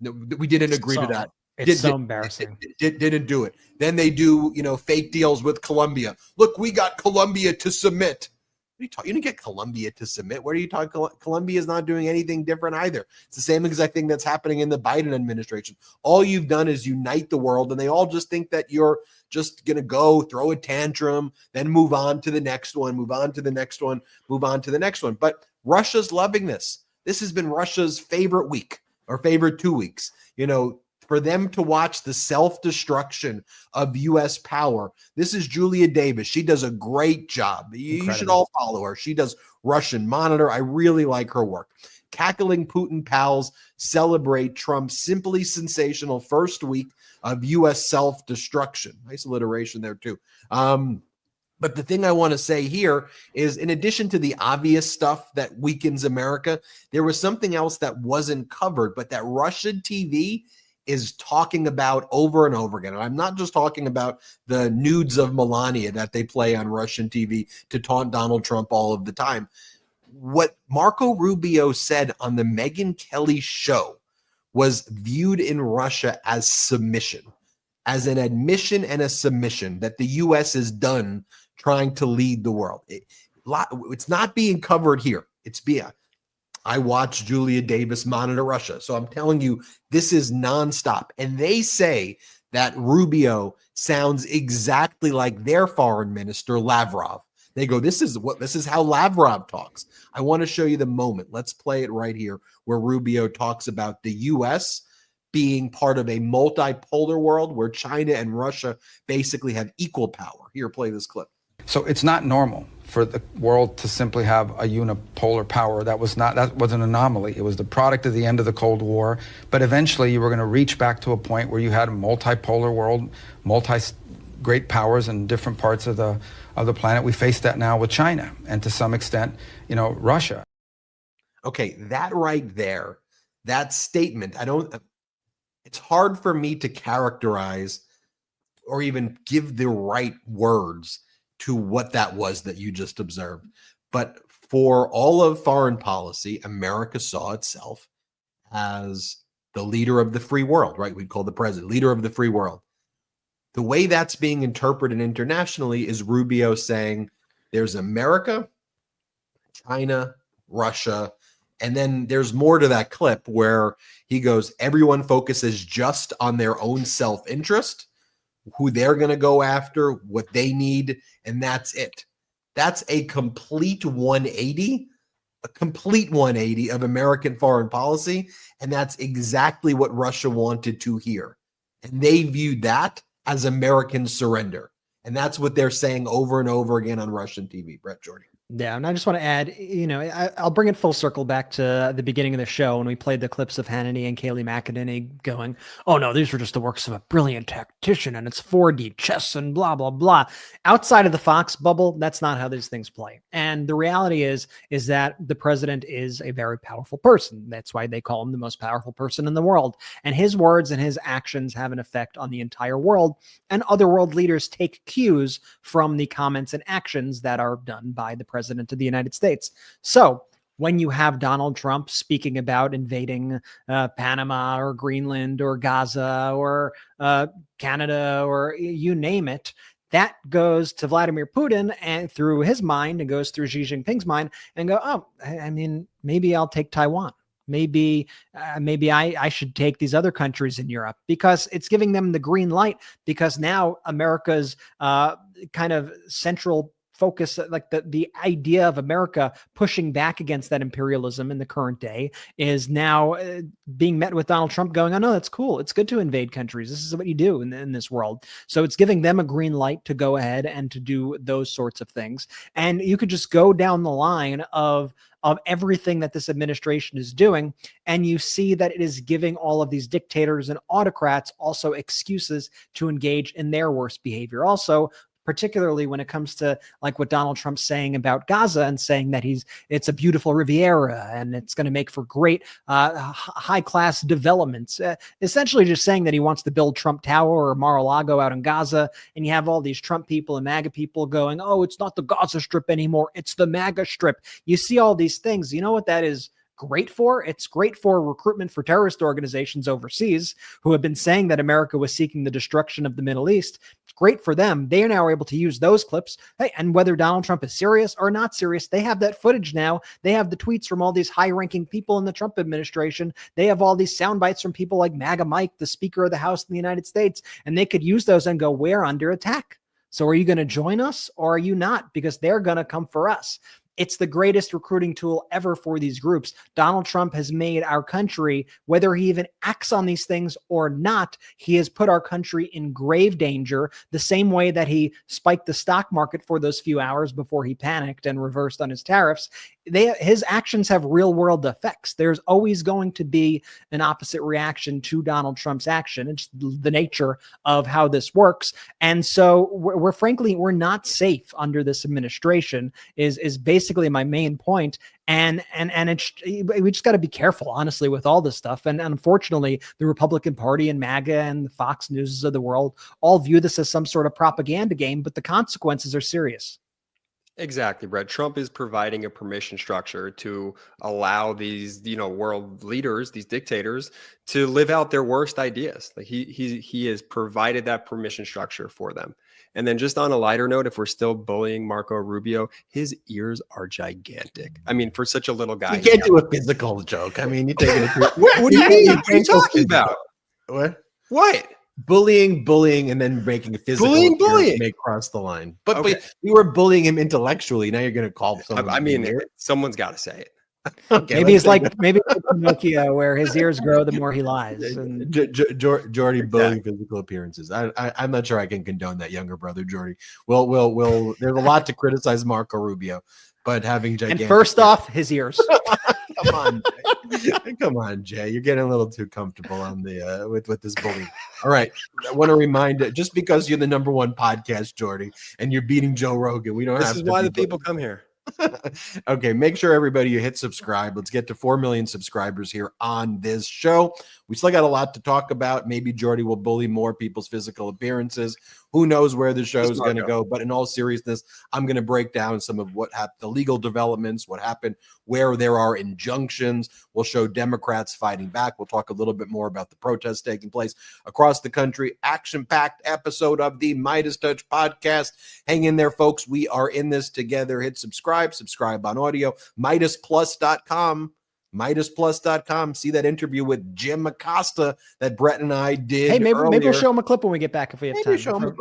No, we didn't agree to that. It's so embarrassing. Didn't do it. Then they do, fake deals with Colombia. Look, we got Colombia to submit. What are you talking? You didn't get Colombia to submit. What are you talking? Colombia is not doing anything different either. It's the same exact thing that's happening in the Biden administration. All you've done is unite the world, and they all just think that you're just going to go throw a tantrum, then move on to the next one, move on to the next one, move on to the next one. But Russia's loving this. This has been Russia's favorite week or favorite 2 weeks. For them to watch the self-destruction of U.S. power. This is Julia Davis. She does a great job. You should all follow her. She does Russian Monitor. I really like her work. Cackling Putin pals celebrate Trump's simply sensational first week of U.S. self-destruction. Nice alliteration there, too. But the thing I want to say here is, in addition to the obvious stuff that weakens America, there was something else that wasn't covered, but that Russian TV is talking about over and over again. And I'm not just talking about the nudes of Melania that they play on Russian TV to taunt Donald Trump all of the time. What Marco Rubio said on the Megyn Kelly show was viewed in Russia as submission, as an admission and a submission that the U.S. is done trying to lead the world. It's not being covered here. I watch Julia Davis monitor Russia. So I'm telling you, this is nonstop. And they say that Rubio sounds exactly like their foreign minister, Lavrov. They go, this is how Lavrov talks. I want to show you the moment. Let's play it right here where Rubio talks about the U.S. being part of a multipolar world where China and Russia basically have equal power. Here, play this clip. So it's not normal for the world to simply have a unipolar power. That was an anomaly. It was the product of the end of the Cold War. But eventually you were going to reach back to a point where you had a multipolar world, great powers in different parts of the planet. We face that now with China and to some extent, Russia. Okay, that right there, that statement, it's hard for me to characterize or even give the right words to what that was that you just observed. But for all of foreign policy, America saw itself as the leader of the free world, right? We'd call the president leader of the free world. The way that's being interpreted internationally is Rubio saying there's America, China, Russia, and then there's more to that clip where he goes, everyone focuses just on their own self-interest, who they're going to go after, what they need, and that's it. That's a complete 180 of American foreign policy, and that's exactly what Russia wanted to hear. And they viewed that as American surrender. And that's what they're saying over and over again on Russian TV. Brett, Jordy. Yeah, and I just want to add, I'll bring it full circle back to the beginning of the show when we played the clips of Hannity and Kayleigh McEnany going, oh no, these are just the works of a brilliant tactician and it's 4D chess and blah, blah, blah. Outside of the Fox bubble, that's not how these things play. And the reality is that the president is a very powerful person. That's why they call him the most powerful person in the world. And his words and his actions have an effect on the entire world. And other world leaders take cues from the comments and actions that are done by the president of the United States. So when you have Donald Trump speaking about invading Panama or Greenland or Gaza or Canada or you name it, that goes to Vladimir Putin and through his mind and goes through Xi Jinping's mind and go, oh, I mean, maybe I'll take Taiwan. Maybe I should take these other countries in Europe, because it's giving them the green light, because now America's kind of central focus, like the idea of America pushing back against that imperialism in the current day, is now being met with Donald Trump going, oh no, that's cool. It's good to invade countries. This is what you do in this world. So it's giving them a green light to go ahead and to do those sorts of things. And you could just go down the line of everything that this administration is doing, and you see that it is giving all of these dictators and autocrats also excuses to engage in their worst behavior. Also, particularly when it comes to like what Donald Trump's saying about Gaza and saying that it's a beautiful Riviera and it's going to make for great high-class developments. Essentially just saying that he wants to build Trump Tower or Mar-a-Lago out in Gaza. And you have all these Trump people and MAGA people going, oh, it's not the Gaza Strip anymore. It's the MAGA Strip. You see all these things. You know what that is great for? It's great for recruitment for terrorist organizations overseas who have been saying that America was seeking the destruction of the Middle East. It's great for them. They are now able to use those clips. Hey, and whether Donald Trump is serious or not serious, they have that footage now. They have the tweets from all these high-ranking people in the Trump administration. They have all these sound bites from people like MAGA Mike, the Speaker of the House in the United States, and they could use those and go, we're under attack. So are you going to join us or are you not? Because they're going to come for us. It's the greatest recruiting tool ever for these groups. Donald Trump has made our country, whether he even acts on these things or not, he has put our country in grave danger, the same way that he spiked the stock market for those few hours before he panicked and reversed on his tariffs. His actions have real world effects. There's always going to be an opposite reaction to Donald Trump's action. It's the nature of how this works. And so we're not safe under this administration is basically my main point. And we just got to be careful, honestly, with all this stuff. And unfortunately, the Republican Party and MAGA and the Fox News of the world all view this as some sort of propaganda game, but the consequences are serious. Exactly, Brett. Trump is providing a permission structure to allow these, world leaders, these dictators, to live out their worst ideas. Like he has provided that permission structure for them. And then just on a lighter note, if we're still bullying Marco Rubio, his ears are gigantic. I mean, for such a little guy, You can't do a physical joke. I mean, you're taking it. What do you mean? What are you talking about? What? Bullying, and then making a physical bullying may cross the line. But, Okay. but you were bullying him intellectually. Now you're going to call someone. I mean, someone's got to say it. Okay, maybe it's like Pinocchio, where his ears grow the more he lies. And Jordy bullying physical appearances. I'm not sure I can condone that, younger brother Jordy. Well, there's a lot to criticize Marco Rubio, but having gigantic. And first off, his ears. Come on, Jay. You're getting a little too comfortable on the with this bullying. All right. I want to remind just because you're the number one podcast, Jordy, and you're beating Joe Rogan, we don't have to. This is why the people come here. Okay, make sure everybody you hit subscribe. Let's get to 4 million subscribers here on this show. We still got a lot to talk about. Maybe Jordy will bully more people's physical appearances. Who knows where the show is going to go? But in all seriousness, I'm going to break down some of what happened, the legal developments, what happened, where there are injunctions. We'll show Democrats fighting back. We'll talk a little bit more about the protests taking place across the country. Action-packed episode of the MeidasTouch podcast. Hang in there, folks. We are in this together. Hit subscribe on audio. MeidasPlus.com. MeidasPlus.com. See that interview with Jim Acosta that Brett and I did. Hey, maybe earlier. we'll show him a clip when we get back if we have time. Maybe show him a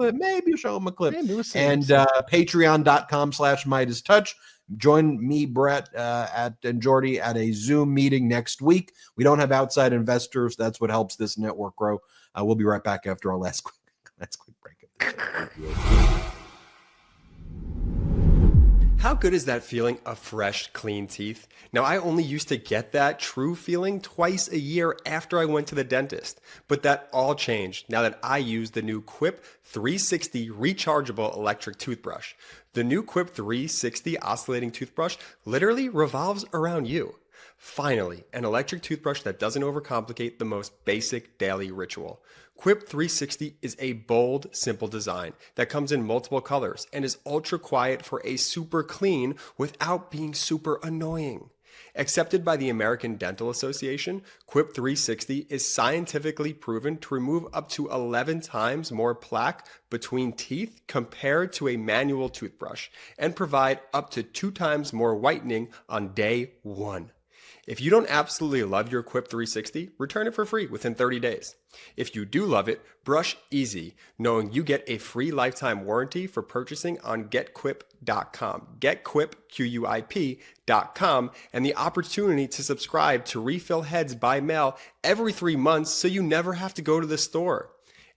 clip. Maybe we'll see. And Patreon.com/MeidasTouch. Join me, Brett, and Jordy at a Zoom meeting next week. We don't have outside investors. That's what helps this network grow. We'll be right back after our last quick break. How good is that feeling of fresh, clean teeth? Now, I only used to get that true feeling twice a year after I went to the dentist, but that all changed now that I use the new Quip 360 rechargeable electric toothbrush. The new Quip 360 oscillating toothbrush literally revolves around you. Finally, an electric toothbrush that doesn't overcomplicate the most basic daily ritual. Quip 360 is a bold, simple design that comes in multiple colors and is ultra quiet for a super clean without being super annoying. Accepted by the American Dental Association, Quip 360 is scientifically proven to remove up to 11 times more plaque between teeth compared to a manual toothbrush and provide up to 2 times more whitening on day 1. If you don't absolutely love your Quip 360, return it for free within 30 days. If you do love it, brush easy, knowing you get a free lifetime warranty for purchasing on getquip.com, getquip.com, and the opportunity to subscribe to refill heads by mail every 3 months so you never have to go to the store.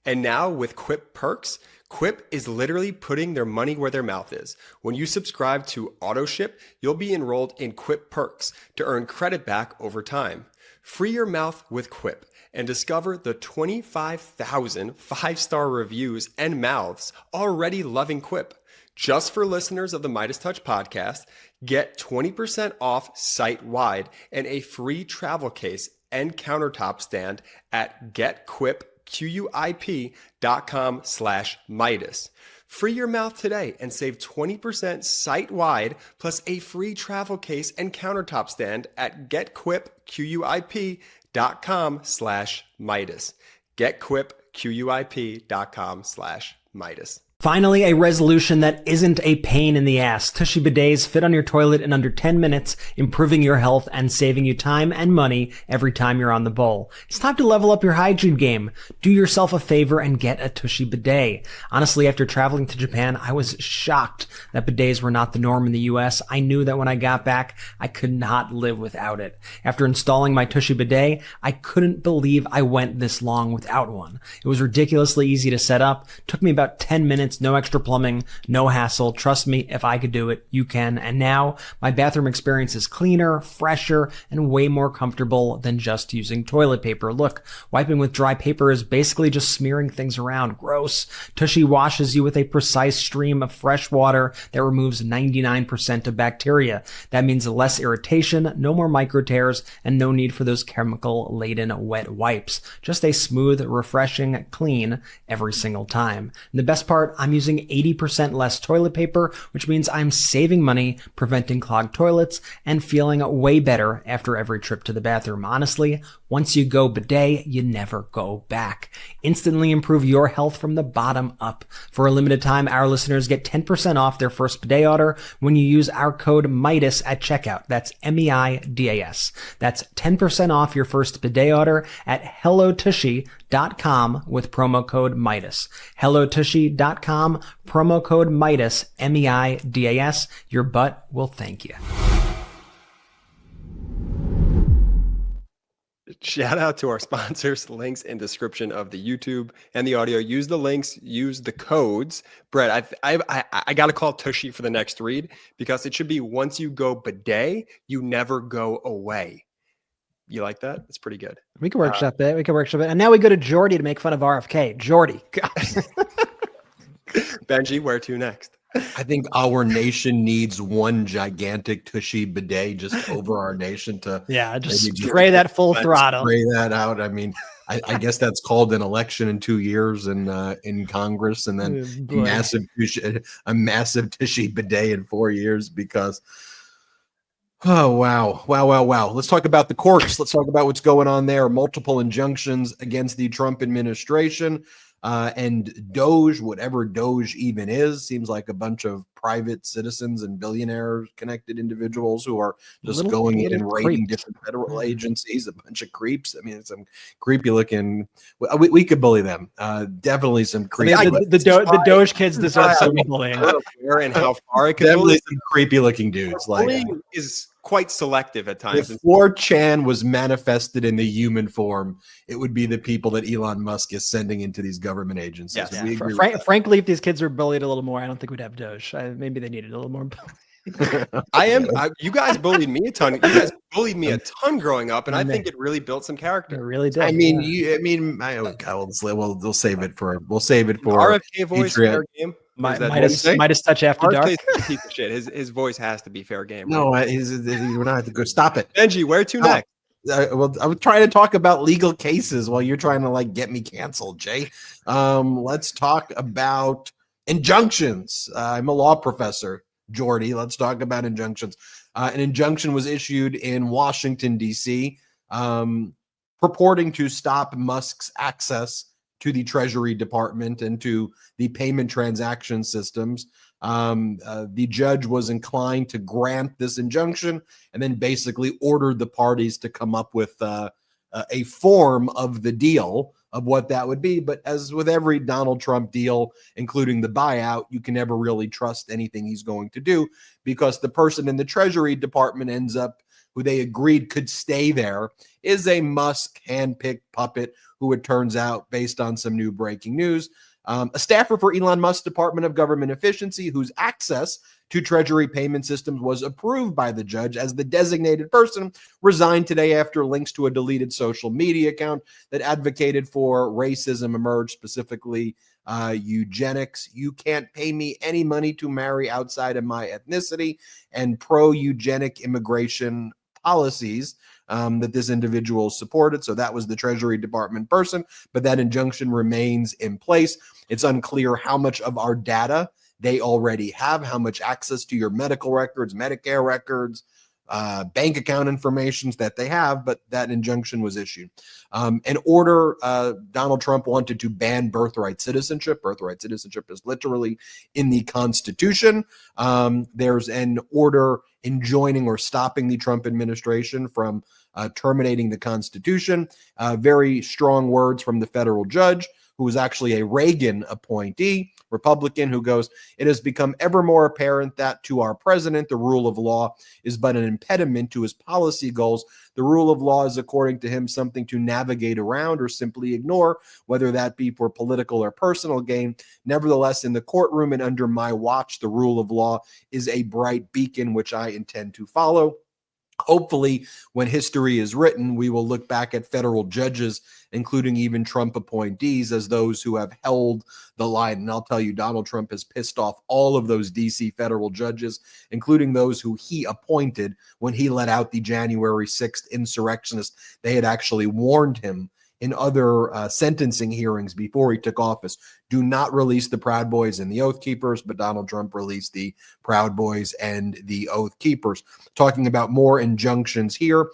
And now with Quip Perks, Quip is literally putting their money where their mouth is. When you subscribe to AutoShip, you'll be enrolled in Quip Perks to earn credit back over time. Free your mouth with Quip and discover the 25,000 5-star reviews and mouths already loving Quip. Just for listeners of the MeidasTouch podcast, get 20% off site-wide and a free travel case and countertop stand at getquip.com/Meidas. Free your mouth today and save 20% site-wide plus a free travel case and countertop stand at getquip.com/Meidas. getquip.com/Meidas. Finally, a resolution that isn't a pain in the ass. Tushy bidets fit on your toilet in under 10 minutes, improving your health and saving you time and money every time you're on the bowl. It's time to level up your hygiene game. Do yourself a favor and get a Tushy bidet. Honestly, after traveling to Japan, I was shocked that bidets were not the norm in the US. I knew that when I got back, I could not live without it. After installing my Tushy bidet, I couldn't believe I went this long without one. It was ridiculously easy to set up. Took me about 10 minutes. No extra plumbing, no hassle. Trust me, if I could do it, you can. And now my bathroom experience is cleaner, fresher, and way more comfortable than just using toilet paper. Look, wiping with dry paper is basically just smearing things around. Gross. Tushy washes you with a precise stream of fresh water that removes 99% of bacteria. That means less irritation, no more micro tears, and no need for those chemical-laden wet wipes. Just a smooth, refreshing clean every single time. And the best part, I'm using 80% less toilet paper, which means I'm saving money, preventing clogged toilets, and feeling way better after every trip to the bathroom. Honestly, once you go bidet, you never go back. Instantly improve your health from the bottom up. For a limited time, our listeners get 10% off their first bidet order when you use our code MeidasTouch at checkout. That's MEIDAS. That's 10% off your first bidet order at HelloTushy.com with promo code Meidas. HelloTushy.com, promo code Meidas, MEIDAS. Your butt will thank you. Shout out to our sponsors. Links in description of the YouTube and the audio. Use the links, use the codes. Brett, I got to call Tushy for the next read because it should be once you go bidet, you never go away. You like that? It's pretty good. We can workshop it. We can workshop it. And now we go to Jordy to make fun of RFK. Jordy. Benji, where to next? I think our nation needs one gigantic Tushy bidet just over our nation to just spray that full throttle. Spray that out. I mean, I guess that's called an election in 2 years in Congress, and then a massive Tushy bidet in 4 years because. Oh, wow. Let's talk about the courts. Let's talk about what's going on there. Multiple injunctions against the Trump administration. And DOGE, whatever DOGE even is, seems like a bunch of private citizens and billionaires connected individuals who are just going in and raiding different federal agencies, a bunch of creeps. I mean, some creepy looking, we could bully them. Definitely some creepy. I mean, the DOGE kids deserve some bullying. Where and how far it could definitely some creepy looking dudes. Like bullying is quite selective at times. If 4chan was manifested in the human form, it would be the people that Elon Musk is sending into these government agencies. Yes. Yeah. Frankly, if these kids were bullied a little more, I don't think we'd have Doge. Maybe they needed a little more. You guys bullied me a ton. You guys bullied me a ton growing up, and I think it really built some character. It really did. I mean, we'll save it for RFK voice fair game. MeidasTouch after dark. Piece of shit. His voice has to be fair game. No, we're not to go. Stop it, Benji. Where to next? I was trying to talk about legal cases while you're trying to get me canceled, Jay. Let's talk about injunctions. I'm a law professor, Jordy. Let's talk about injunctions. An injunction was issued in Washington, D.C., purporting to stop Musk's access to the Treasury Department and to the payment transaction systems. The judge was inclined to grant this injunction and then basically ordered the parties to come up with a form of the deal of what that would be. But as with every Donald Trump deal, including the buyout, you can never really trust anything he's going to do because the person in the Treasury Department ends up, who they agreed could stay there, is a Musk handpicked puppet who it turns out, based on some new breaking news, a staffer for Elon Musk's Department of Government Efficiency, whose access to Treasury payment systems was approved by the judge as the designated person, resigned today after links to a deleted social media account that advocated for racism emerged, specifically eugenics. You can't pay me any money to marry outside of my ethnicity, and pro-eugenic immigration policies that this individual supported. So that was the Treasury Department person, but that injunction remains in place. It's unclear how much of our data they already have, how much access to your medical records, Medicare records, bank account information that they have, but that injunction was issued. An order, Donald Trump wanted to ban birthright citizenship. Birthright citizenship is literally in the Constitution. There's an order enjoining or stopping the Trump administration from terminating the Constitution. Very strong words from the federal judge, who was actually a Reagan appointee, Republican, who goes, "It has become ever more apparent that to our president, the rule of law is but an impediment to his policy goals. The rule of law is, according to him, something to navigate around or simply ignore, whether that be for political or personal gain. Nevertheless, in the courtroom and under my watch, the rule of law is a bright beacon which I intend to follow." Hopefully, when history is written, we will look back at federal judges, including even Trump appointees, as those who have held the line. And I'll tell you, Donald Trump has pissed off all of those DC federal judges, including those who he appointed when he let out the January 6th insurrectionists. They had actually warned him in other sentencing hearings before he took office. Do not release the Proud Boys and the Oath Keepers, but Donald Trump released the Proud Boys and the Oath Keepers. Talking about more injunctions here,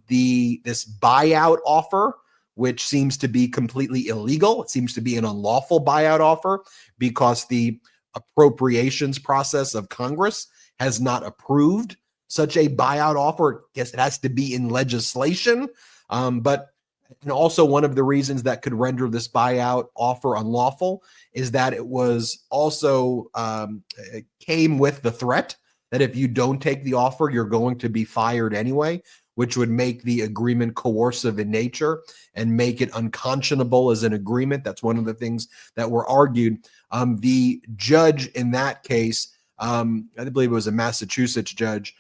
this buyout offer, which seems to be completely illegal. It seems to be an unlawful buyout offer because the appropriations process of Congress has not approved such a buyout offer. I guess it has to be in legislation. And also one of the reasons that could render this buyout offer unlawful is that it was also it came with the threat that if you don't take the offer, you're going to be fired anyway, which would make the agreement coercive in nature and make it unconscionable as an agreement. That's one of the things that were argued. The judge in that case, I believe it was a Massachusetts judge,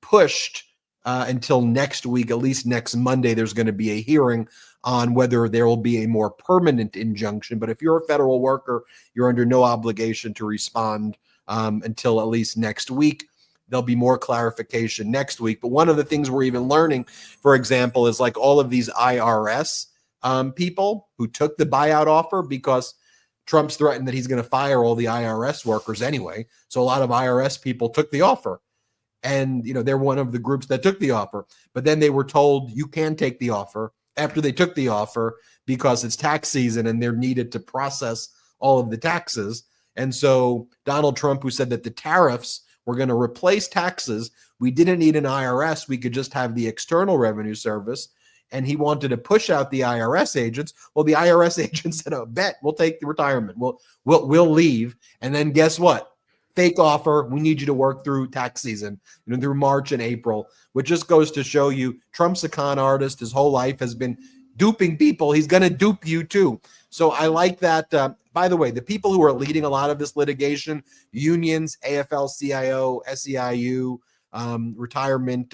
pushed until next week, at least next Monday, there's going to be a hearing on whether there will be a more permanent injunction. But if you're a federal worker, you're under no obligation to respond until at least next week. There'll be more clarification next week. But one of the things we're even learning, for example, is like all of these IRS people who took the buyout offer, because Trump's threatened that he's going to fire all the IRS workers anyway. So a lot of IRS people took the offer. And, they're one of the groups that took the offer. But then they were told you can take the offer after they took the offer because it's tax season and they're needed to process all of the taxes. And so Donald Trump, who said that the tariffs were going to replace taxes, we didn't need an IRS. We could just have the External Revenue Service. And he wanted to push out the IRS agents. Well, the IRS agents said, "Oh, bet we'll take the retirement. We'll leave." And then guess what? Fake offer. We need you to work through tax season, through March and April, which just goes to show you Trump's a con artist. His whole life has been duping people. He's going to dupe you too. So I like that. By the way, the people who are leading a lot of this litigation, unions, AFL-CIO, SEIU, Retirement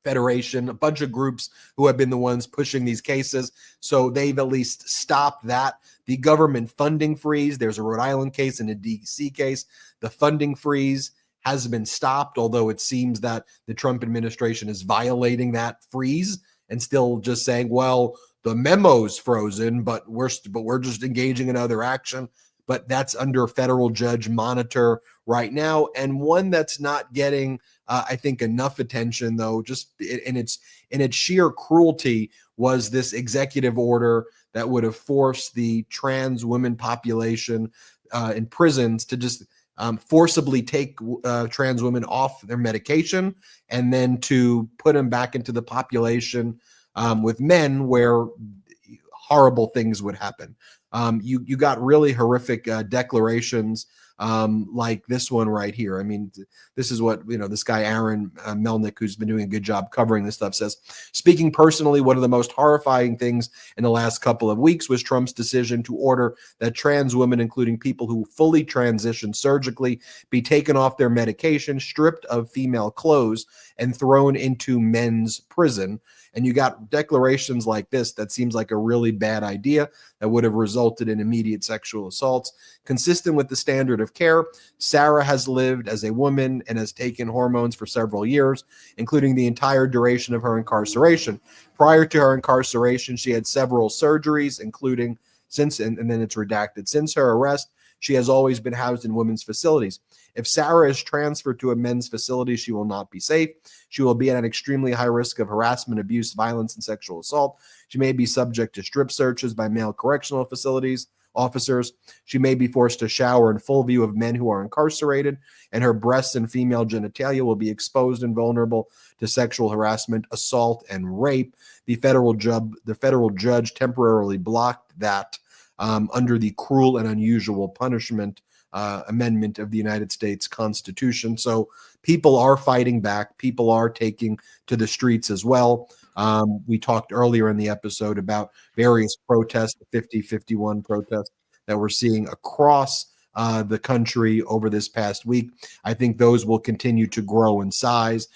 Federation, a bunch of groups who have been the ones pushing these cases. So they've at least stopped that. The government funding freeze, there's a Rhode Island case and a DC case. The funding freeze has been stopped, although it seems that the Trump administration is violating that freeze and still just saying, well, the memo's frozen, but we're just engaging in other action. But that's under federal judge monitor right now. And one that's not getting, I think, enough attention, though, just in its sheer cruelty, was this executive order that would have forced the trans women population in prisons to just forcibly take trans women off their medication and then to put them back into the population with men where horrible things would happen. You got really horrific declarations like this one right here. I mean, this is what, this guy, Aaron Melnick, who's been doing a good job covering this stuff, says, "Speaking personally, one of the most horrifying things in the last couple of weeks was Trump's decision to order that trans women, including people who fully transition surgically, be taken off their medication, stripped of female clothes, and thrown into men's prison." And you got declarations like this that seems like a really bad idea that would have resulted in immediate sexual assaults. Consistent with the standard of care, Sarah has lived as a woman and has taken hormones for several years, including the entire duration of her incarceration. Prior to her incarceration, she had several surgeries, including and then it's redacted. Since her arrest, she has always been housed in women's facilities. If Sarah is transferred to a men's facility, she will not be safe. She will be at an extremely high risk of harassment, abuse, violence, and sexual assault. She may be subject to strip searches by male correctional facilities officers. She may be forced to shower in full view of men who are incarcerated, and her breasts and female genitalia will be exposed and vulnerable to sexual harassment, assault, and rape. The federal judge temporarily blocked that under the Cruel and Unusual Punishment Amendment of the United States Constitution. So people are fighting back. People are taking to the streets as well. We talked earlier in the episode about various protests, the 50-51 protests that we're seeing across the country over this past week. I think those will continue to grow in size.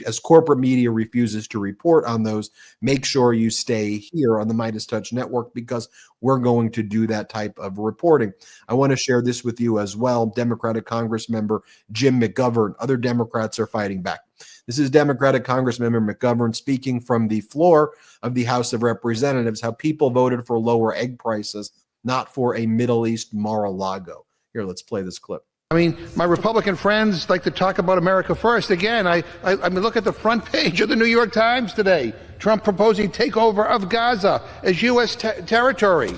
As corporate media refuses to report on those, make sure you stay here on the MeidasTouch Network, because we're going to do that type of reporting. I want to share this with you as well. Democratic Congress member Jim McGovern, other Democrats are fighting back. This is Democratic Congressmember McGovern speaking from the floor of the House of Representatives, how people voted for lower egg prices, not for a Middle East Mar-a-Lago. Here, let's play this clip. I mean, my Republican friends like to talk about America first. Again, I mean, look at the front page of the New York Times today. Trump proposing takeover of Gaza as U.S. territory.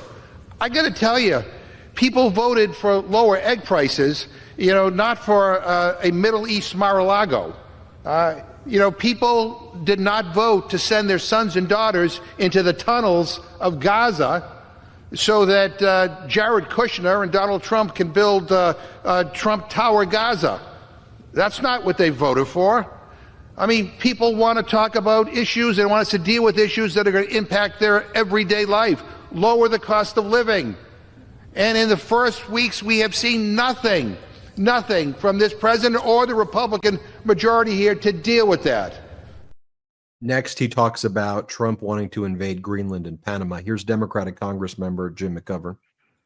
I got to tell you, people voted for lower egg prices, not for a Middle East Mar-a-Lago. People did not vote to send their sons and daughters into the tunnels of Gaza so that Jared Kushner and Donald Trump can build Trump Tower Gaza. That's not what they voted for. I mean, people want to talk about issues and want us to deal with issues that are going to impact their everyday life, lower the cost of living. And in the first weeks, we have seen nothing from this president or the Republican majority here to deal with that. Next, he talks about Trump wanting to invade Greenland and Panama. Here's Democratic Congressmember Jim McGovern.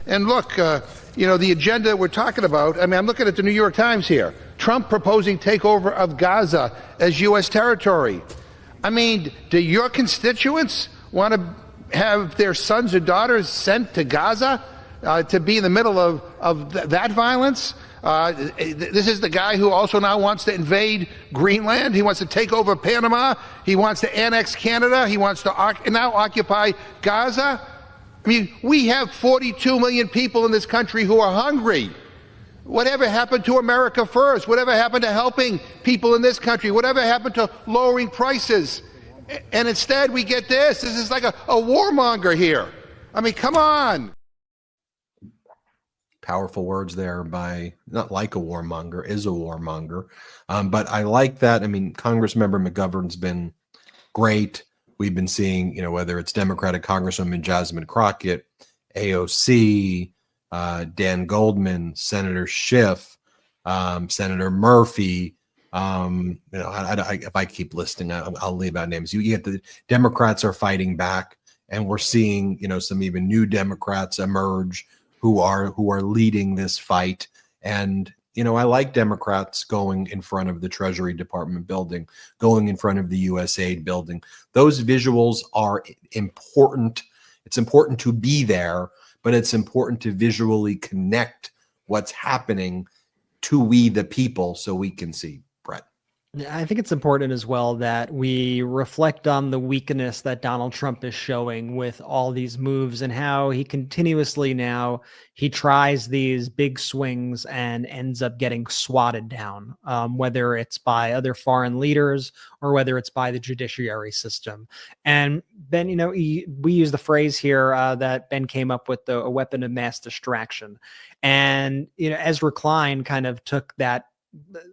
And look, the agenda that we're talking about, I mean, I'm looking at the New York Times here. Trump proposing takeover of Gaza as U.S. territory. I mean, do your constituents want to have their sons or daughters sent to Gaza to be in the middle of that violence? This is the guy who also now wants to invade Greenland. He wants to take over Panama. He wants to annex Canada. He wants to now occupy Gaza. I mean, we have 42 million people in this country who are hungry. Whatever happened to America first? Whatever happened to helping people in this country? Whatever happened to lowering prices? And instead we get this. This is like a warmonger here. I mean, come on. Powerful words there by, not like a warmonger, is a warmonger. But I like that. I mean, Congressmember McGovern's been great. We've been seeing, whether it's Democratic Congresswoman Jasmine Crockett, AOC, Dan Goldman, Senator Schiff, Senator Murphy. If I keep listing, I'll leave out names. You get the Democrats are fighting back, and we're seeing, some even new Democrats emerge who are leading this fight. And, I like Democrats going in front of the Treasury Department building, going in front of the USAID building. Those visuals are important. It's important to be there, but it's important to visually connect what's happening to we the people so we can see. Brett. I think it's important as well that we reflect on the weakness that Donald Trump is showing with all these moves and how he continuously now he tries these big swings and ends up getting swatted down, whether it's by other foreign leaders or whether it's by the judiciary system. And Ben, we use the phrase here that Ben came up with, a weapon of mass distraction. And, Ezra Klein kind of took that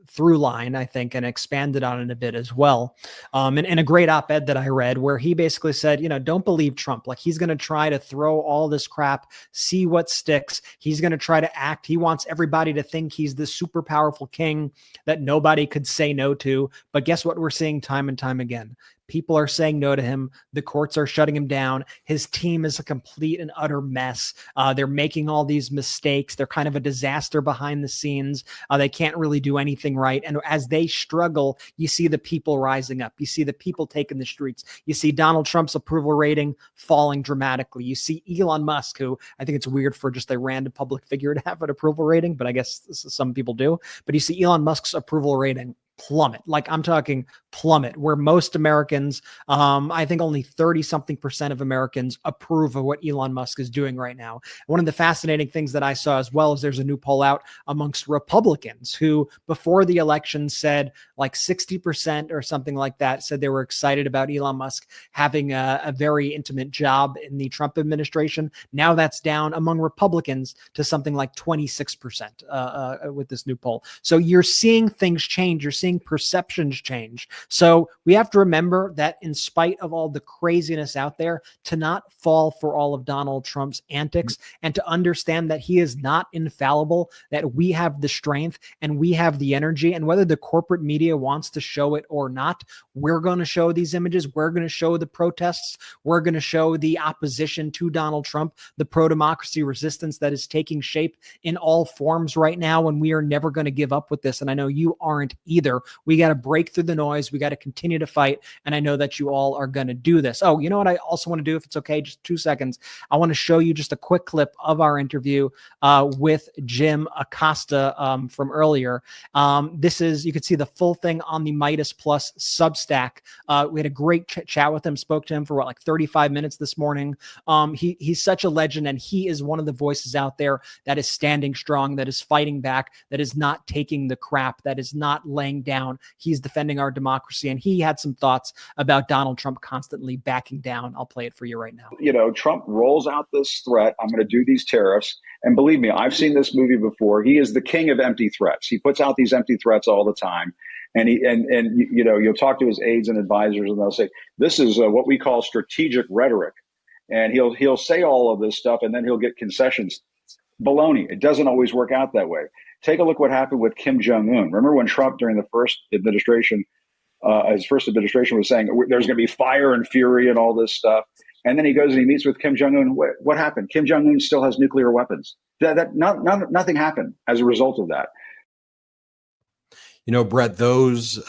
through line, I think, and expanded on it a bit as well. In a great op-ed that I read where he basically said, don't believe Trump. Like, he's going to try to throw all this crap, see what sticks. He's going to try to act. He wants everybody to think he's this super powerful king that nobody could say no to. But guess what we're seeing time and time again? People are saying no to him. The courts are shutting him down. His team is a complete and utter mess. They're making all these mistakes. They're kind of a disaster behind the scenes. They can't really do anything right. And as they struggle, you see the people rising up. You see the people taking the streets. You see Donald Trump's approval rating falling dramatically. You see Elon Musk, who I think it's weird for just a random public figure to have an approval rating, but I guess some people do. But you see Elon Musk's approval rating plummet. Like, I'm talking plummet, where most Americans, I think only 30-something% of Americans approve of what Elon Musk is doing right now. One of the fascinating things that I saw as well is there's a new poll out amongst Republicans who before the election said like 60% or something like that said they were excited about Elon Musk having a very intimate job in the Trump administration. Now that's down among Republicans to something like 26% with this new poll. So you're seeing things change. You're seeing perceptions change. So we have to remember that in spite of all the craziness out there, to not fall for all of Donald Trump's antics and to understand that he is not infallible, that we have the strength and we have the energy. And whether the corporate media wants to show it or not, we're going to show these images. We're going to show the protests. We're going to show the opposition to Donald Trump, the pro-democracy resistance that is taking shape in all forms right now. And we are never going to give up with this. And I know you aren't either. here. We got to break through the noise. We got to continue to fight. And I know that you all are going to do this. Oh, you know what I also want to do, if it's okay, just 2 seconds. I want to show you just a quick clip of our interview with Jim Acosta from earlier. This is, you can see the full thing on the Meidas Plus Substack. We had a great chat with him, spoke to him for like 35 minutes this morning. He's such a legend, and he is one of the voices out there that is standing strong, that is fighting back, that is not taking the crap, that is not laying down. He's defending our democracy, and he had some thoughts about Donald Trump constantly backing down. I'll play it for you right now. You know, Trump rolls out this threat, I'm going to do these tariffs. And believe me, I've seen this movie before. He is the king of empty threats. He puts out these empty threats all the time. And you know, you'll talk to his aides and advisors, and they'll say, this is what we call strategic rhetoric. And he'll say all of this stuff, and then he'll get concessions. Baloney. It doesn't always work out that way. Take a look what happened with Kim Jong-un. Remember when Trump, during the first administration, his first administration, was saying there's going to be fire and fury and all this stuff. And then he goes and he meets with Kim Jong-un. What happened? Kim Jong-un still has nuclear weapons. Nothing happened as a result of that. You know, Brett, those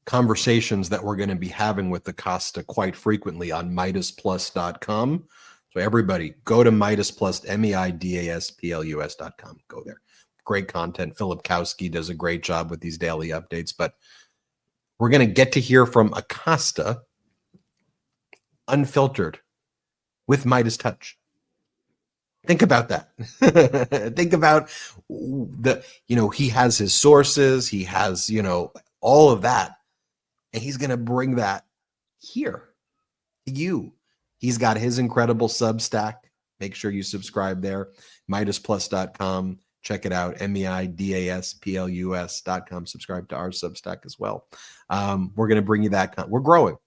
conversations that we're going to be having with Acosta quite frequently on MeidasPlus.com. So everybody go to MeidasPlus, MeidasPlus.com. Go there. Great content. Philip Kowski does a great job with these daily updates, but we're going to get to hear from Acosta unfiltered with MeidasTouch. Think about that. Think about he has his sources, he has, all of that, and he's going to bring that here to you. He's got his incredible Substack. Make sure you subscribe there. MeidasPlus.com. Check it out. MeidasPlus.com. Subscribe to our Substack as well. We're going to bring you that. We're growing.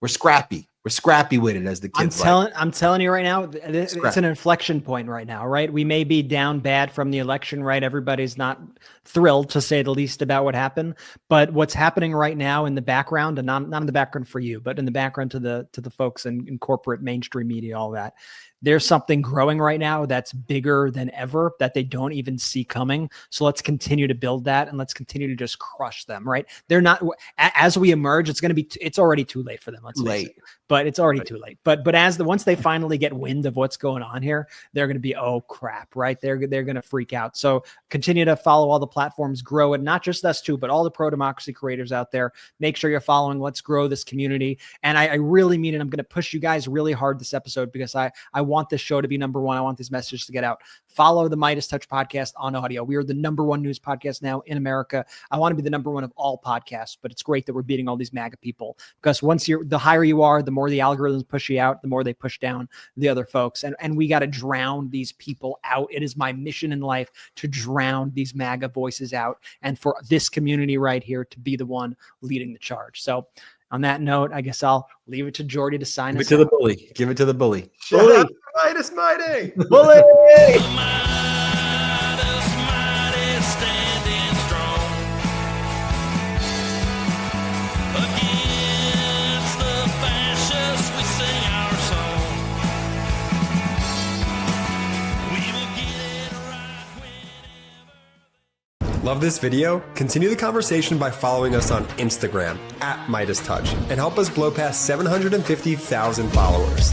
We're scrappy. We're scrappy with it, as the kids I'm telling you right now, it's an inflection point right now, right? We may be down bad from the election, right? Everybody's not thrilled, to say the least, about what happened. But what's happening right now in the background, and not in the background for you, but in the background to the folks in corporate mainstream media, all that, there's something growing right now that's bigger than ever that they don't even see coming. So let's continue to build that, and let's continue to just crush them, right? They're not, as we emerge, it's already too late for them. Let's face it. But it's already too late. But once they finally get wind of what's going on here, they're going to be, oh crap, right? They're going to freak out. So continue to follow all the platforms, grow it, not just us two, but all the pro-democracy creators out there. Make sure you're following. Let's grow this community. And I really mean it. I'm going to push you guys really hard this episode, because I want this show to be number one. I want these messages to get out. Follow the MeidasTouch podcast on audio. We are the number one news podcast now in America. I want to be the number one of all podcasts, but it's great that we're beating all these MAGA people, because the higher you are, the more the algorithms push you out, the more they push down the other folks. And we got to drown these people out. It is my mission in life to drown these MAGA voices out, and for this community right here to be the one leading the charge. So on that note, I guess I'll leave it to Jordy to sign us out. Give it to the bully. Give it to the bully. Bully. Meidas mighty. Bully. Love this video? Continue the conversation by following us on Instagram @MeidasTouch and help us blow past 750,000 followers.